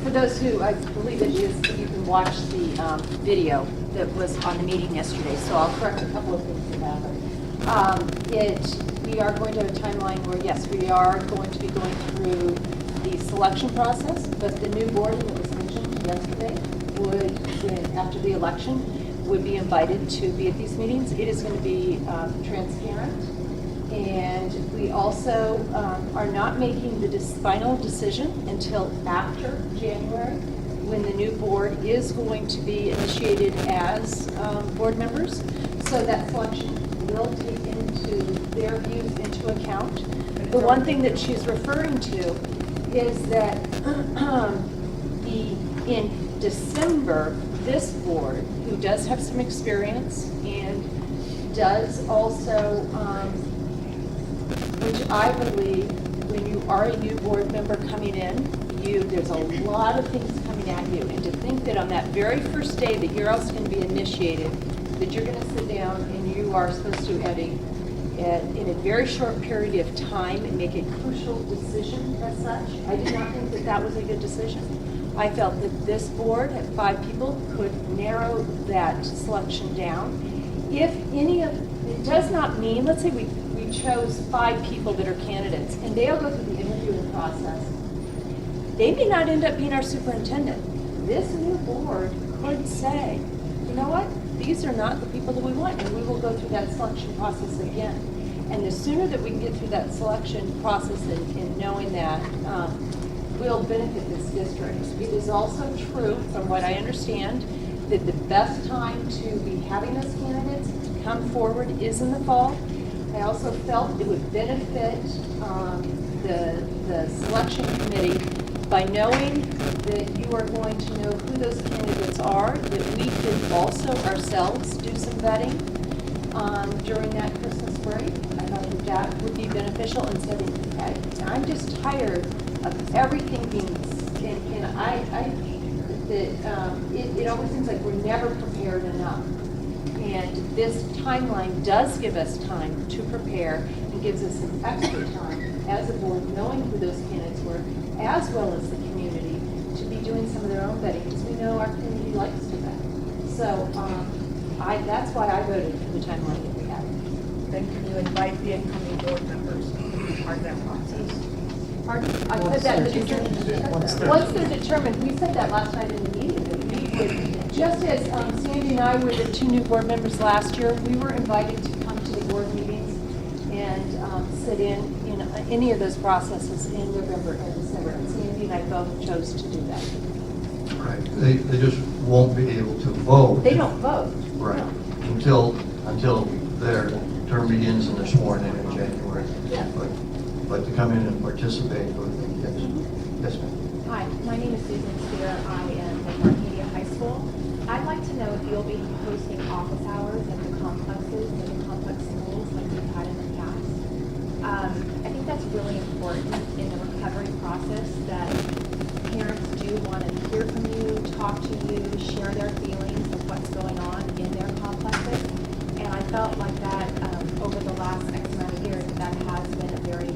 G: For those who, I believe it is, you can watch the video that was on the meeting yesterday, so I'll correct a couple of things about it. We are going to have a timeline where, yes, we are going to be going through the selection process, but the new board that was mentioned yesterday would, after the election, would be invited to be at these meetings. It is going to be transparent, and we also are not making the final decision until after January, when the new board is going to be initiated as board members. So that selection will take into their views into account. The one thing that she's referring to is that in December, this board, who does have some experience and does also, which I believe, when you are a new board member coming in, there's a lot of things coming at you. And to think that on that very first day that you're also going to be initiated, that you're going to sit down and you are supposed to, at a and in a very short period of time and make a crucial decision as such. I did not think that that was a good decision. I felt that this board at 5 people could narrow that selection down. If any of, it does not mean, let's say we chose 5 people that are candidates and they'll go through the interviewing process. They may not end up being our superintendent. This new board could say, you know what, these are not the people that we want, and we will go through that selection process again. And the sooner that we can get through that selection process and knowing that, will benefit this district. It is also true, from what I understand, that the best time to be having those candidates to come forward is in the fall. I also felt it would benefit the selection committee by knowing that you are going to know who those candidates are, that we could also ourselves do some vetting during that Christmas break. I thought that would be beneficial instead of, I'm just tired of everything being, it always seems like we're never prepared enough. And this timeline does give us time to prepare and gives us some extra time as a board, knowing who those candidates were, as well as the community, to be doing some of their own vetting, because we know our community likes to vet. So that's why I voted for the timeline that we have.
N: Then can you invite the incoming board members to be part of that process?
G: Pardon? I said that once they're determined, we said that last night in the meeting, that we would, just as Sandy and I were the 2 new board members last year, we were invited to come to the board meetings and sit in any of those processes in November and December. And Sandy and I both chose to do that.
U: Right. They just won't be able to vote.
G: They don't vote.
U: Right. Until their term begins and they're sworn in January.
G: Yeah.
U: But to come in and participate, yes. Yes, ma'am.
C: Hi, my name is Susan Spear. I am with Arcadia High School. I'd like to know if you'll be hosting office hours at the complexes and the complex schools like we've had in the past. I think that's really important in the recovery process, that parents do want to hear from you, talk to you, share their feelings of what's going on in their complexes. And I felt like that over the last X amount of years, that has been a very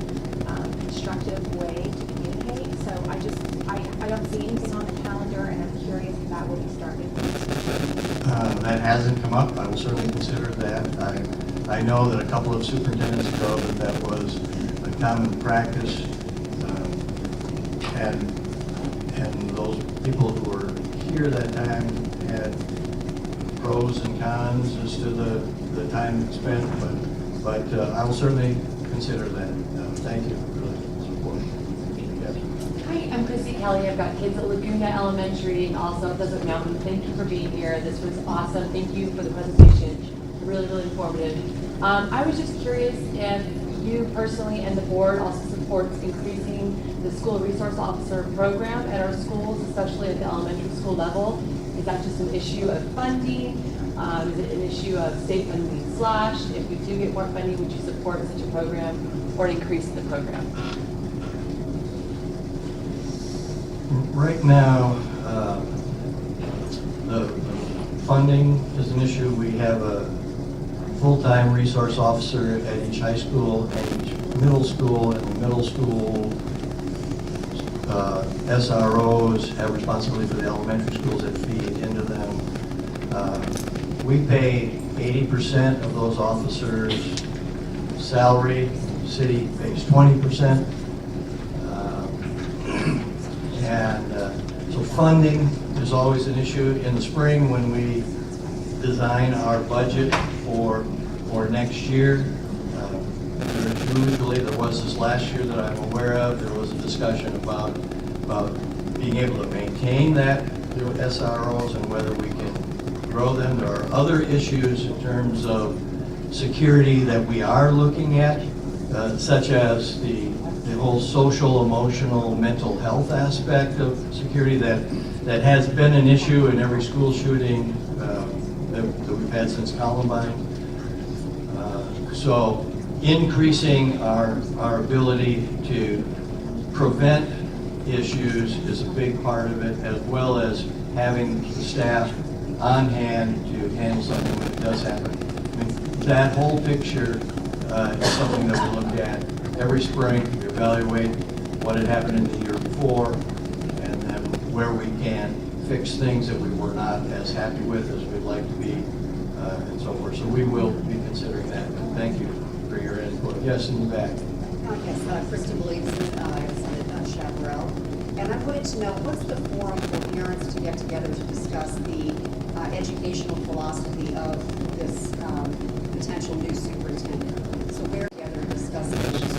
C: constructive way to communicate. So I don't see anything on the calendar, and I'm curious if that will be started.
U: That hasn't come up. I will certainly consider that. I know that a couple of superintendents ago that was a common practice, and those people who were here that time had pros and cons as to the time spent, but I will certainly consider that. Thank you for the support. Yes.
H: Hi, I'm Christy Kelly. I've got kids at Laguna Elementary and also at Desert Mountain. Thank you for being here. This was awesome. Thank you for the presentation. Really, really informative. I was just curious if you personally and the board also supports increasing the school resource officer program at our schools, especially at the elementary school level. Is that just an issue of funding? Is it an issue of state funding being slashed? If we do get more funding, would you support such a program or an increase in the program?
U: Right now, the funding is an issue. We have a full-time resource officer at each high school and each middle school, and the middle school SROs have responsibility for the elementary schools that feed into them. We pay 80% of those officers' salary. The city pays 20%. So funding is always an issue. In the spring, when we design our budget for next year, there was this last year that I'm aware of, there was a discussion about being able to maintain that through SROs and whether we can grow them. There are other issues in terms of security that we are looking at, such as the whole social, emotional, mental health aspect of security that has been an issue in every school shooting that we've had since Columbine. So increasing our ability to prevent issues is a big part of it, as well as having the staff on hand to handle something when it does happen. I mean, that whole picture is something that we look at every spring. We evaluate what had happened in the year before, and then where we can fix things that we were not as happy with as we'd like to be, and so forth. So we will be considering that. And thank you for your input. Yes, in the back.
B: Yes, Kristen believes I represented Chaparral, and I wanted to know what's the forum for parents to get together to discuss the educational philosophy of this potential new superintendent. So we're together to discuss the issues.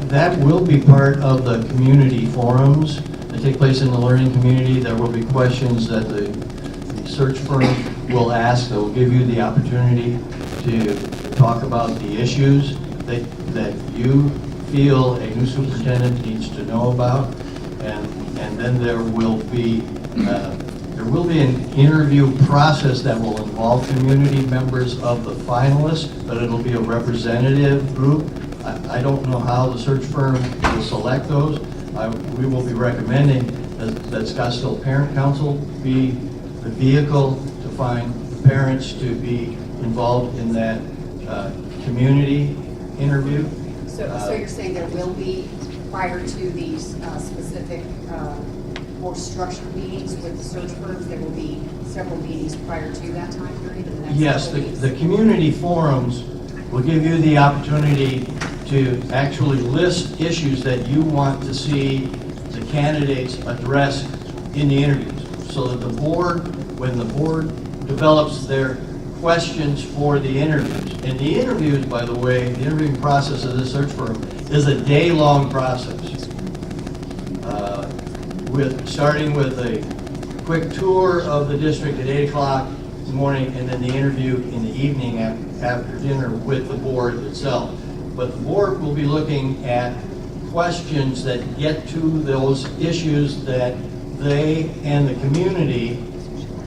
U: That will be part of the community forums that take place in the learning community. There will be questions that the search firm will ask that will give you the opportunity to talk about the issues that you feel a new superintendent needs to know about, and then there will be an interview process that will involve community members of the finalists, but it'll be a representative group. I don't know how the search firm will select those. We will be recommending that Scottsdale Parent Council be the vehicle to find parents to be involved in that community interview.
B: So you're saying there will be, prior to these specific more structured meetings with the search firms, there will be several meetings prior to that time period?
U: Yes, the community forums will give you the opportunity to actually list issues that you want to see the candidates address in the interviews, so that the board, when the board develops their questions for the interviews. And the interviews, by the way, the interviewing process of this search firm is a day-long process. Starting with a quick tour of the district at 8 o'clock in the morning, and then the interview in the evening after dinner with the board itself. But the board will be looking at questions that get to those issues that they and the community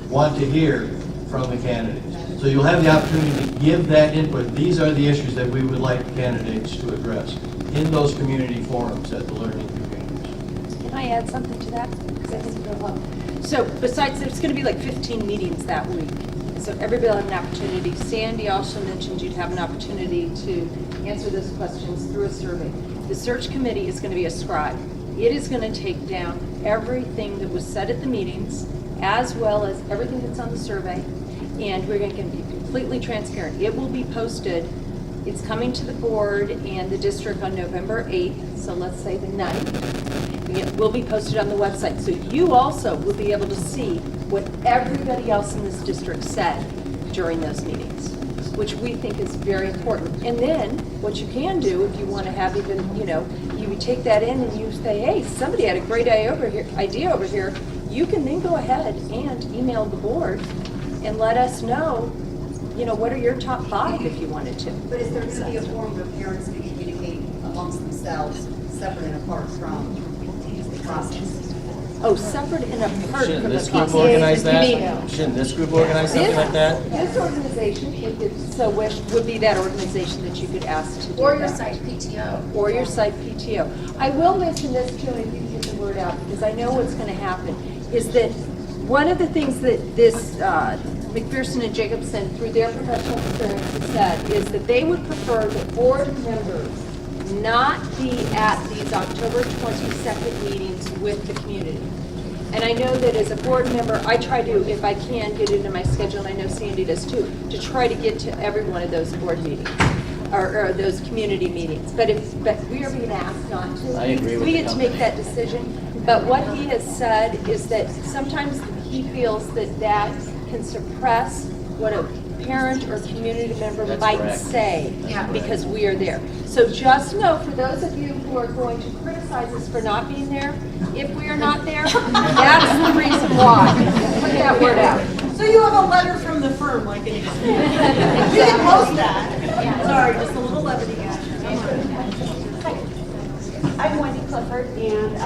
U: want to hear from the candidates. So you'll have the opportunity to give that input. These are the issues that we would like candidates to address in those community forums at the learning communities.
G: Can I add something to that? Because I think it'll help. So besides, there's going to be like 15 meetings that week. So everybody will have an opportunity. Sandy also mentioned you'd have an opportunity to answer those questions through a survey. The search committee is going to be a scribe. It is going to take down everything that was said at the meetings, as well as everything that's on the survey, and we're going to be completely transparent. It will be posted. It's coming to the board and the district on November 8th, so let's say the 9th. It will be posted on the website, so you also will be able to see what everybody else in this district said during those meetings, which we think is very important. And then what you can do, if you want to have even, you would take that in and you say, hey, somebody had a great idea over here. You can then go ahead and email the board and let us know, what are your top 5 if you wanted to.
B: But is there going to be a forum where parents can communicate amongst themselves, separate and apart from the process?
G: Oh, separate and apart
J: Shouldn't
G: from
J: this
G: the
J: group
G: process.
J: organize that? Shouldn't this group organize something like that?
G: This organization, if it so wished, would be that organization that you could ask to do
L: Or your
G: that.
L: site PTO.
G: Or your site PTO. I will mention this too, and I think get the word out, because I know what's going to happen, is that one of the things that this McPherson and Jacobson, through their professional experience, have said is that they would prefer that board members not be at these October 22nd meetings with the community. And I know that as a board member, I try to, if I can, get into my schedule, and I know Sandy does too, to try to get to every one of those board meetings, or those community meetings. But we are being asked not to.
J: I agree with
G: We
J: the
G: get to make that decision. But what he has said is that sometimes he feels that can suppress what a parent or community member might say, because we are there. So just know, for those of you who are going to criticize us for not being there, if we are not there, that's the reason why. Put that word out.
W: So you have a letter from the firm, like an excuse. You didn't post that. Sorry, just a little levity, guys.
E: I'm Wendy Clifford, and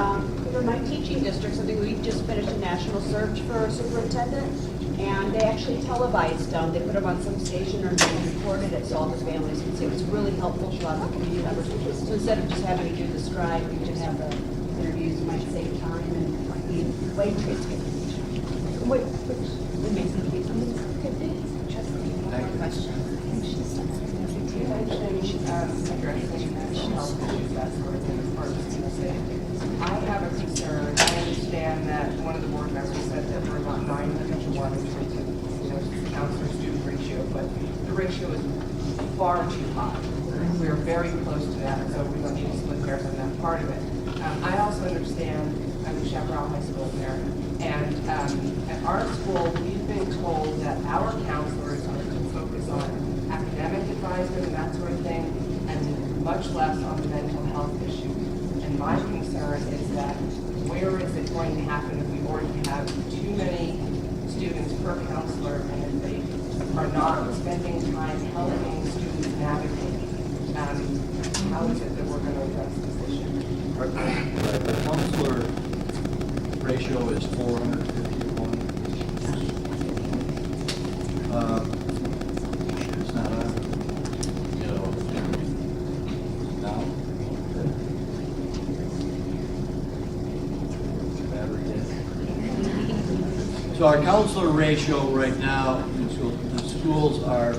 E: for my teaching district, we just finished a national search for a superintendent, and they actually televised them. They put them on some station or they recorded it so all the families could see. It was really helpful for all the community members. So instead of just having to do the scribe, you could have the interviews, you might save time and be way transcript. Wait, it makes me think
L: question.
D: You mentioned addressing mental health issues, that sort of thing, as part of the I have a concern. I understand that one of the board members said that we're about 9 to 1 in terms of, counselor-student ratio, but the ratio is far too high. We're very close to that, so we don't need to split hairs on that part of it. I also understand, I'm a Chaparral High School parent, and at our school, we've been told that our counselors are to focus on academic advisement and that sort of thing, and much less on the mental health issues. And my concern is that where is it going to happen if we already have too many students per counselor, and if they are not spending time helping students navigate? How is it that we're going to address this issue?
U: Our counselor ratio is 451. It's not a, now. So our counselor ratio right now in schools, the schools are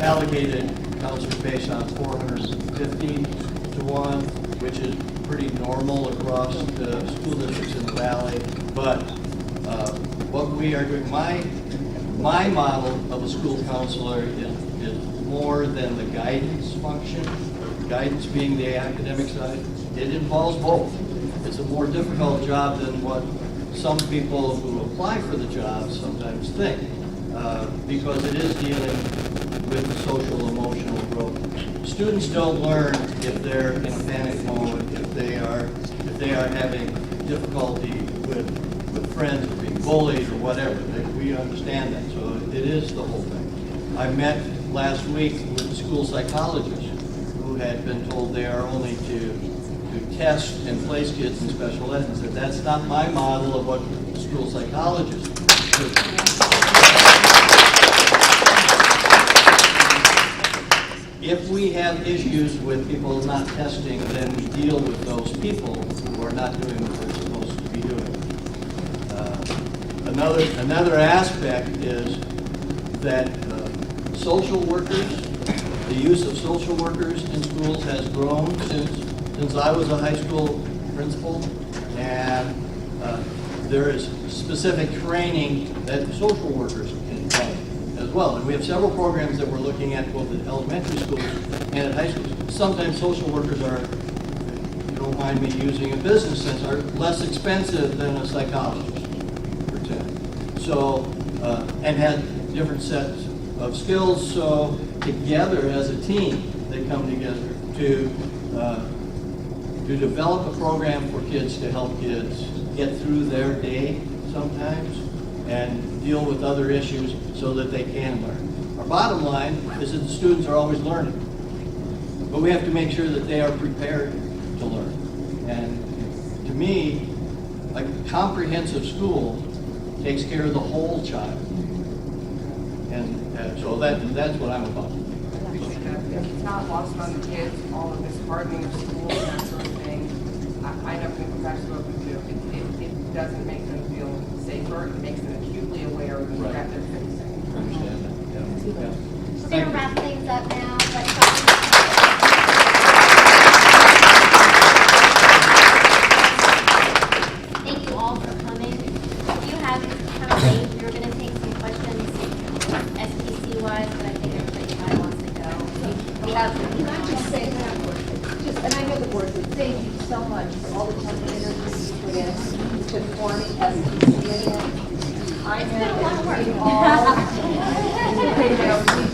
U: allocated counselors based on 450 to 1, which is pretty normal across the school districts in the valley. But what we are doing, my model of a school counselor is more than the guidance function, guidance being the academic side. It involves both. It's a more difficult job than what some people who apply for the job sometimes think, because it is dealing with the social emotional growth. Students don't learn if they're in a panic mode, if they are having difficulty with friends or being bullied or whatever. We understand that, so it is the whole thing. I met last week with a school psychologist who had been told they are only to test and place kids in special ed, and said that's not my model of what school psychologists do. If we have issues with people not testing, then we deal with those people who are not doing what they're supposed to be doing. Another aspect is that social workers, the use of social workers in schools has grown since I was a high school principal, and there is specific training that social workers can have as well. And we have several programs that we're looking at both at elementary schools and at high schools. Sometimes social workers are, if you don't mind me using a business sense, are less expensive than a psychologist, for example. So, and have different sets of skills, so together as a team, they come together to develop a program for kids to help kids get through their day sometimes and deal with other issues so that they can learn. Our bottom line is that the students are always learning, but we have to make sure that they are prepared to learn. And to me, a comprehensive school takes care of the whole child. And so that's what I'm about.
D: It's not lost on the kids, all of this hardening of schools and that sort of thing. I know from the professional view, it doesn't make them feel safer. It makes them acutely aware of the threat they're facing.
U: I understand that. Yeah.
F: We're going to wrap things up now. Thank you all for coming. If you have kind of late, we were going to take some questions SPC-wise, but I think everybody kind of wants to go. We have.
G: Can I just say that? And I know the board, but thank you so much for all the time and energy you put in to forming SPC. I know that we all,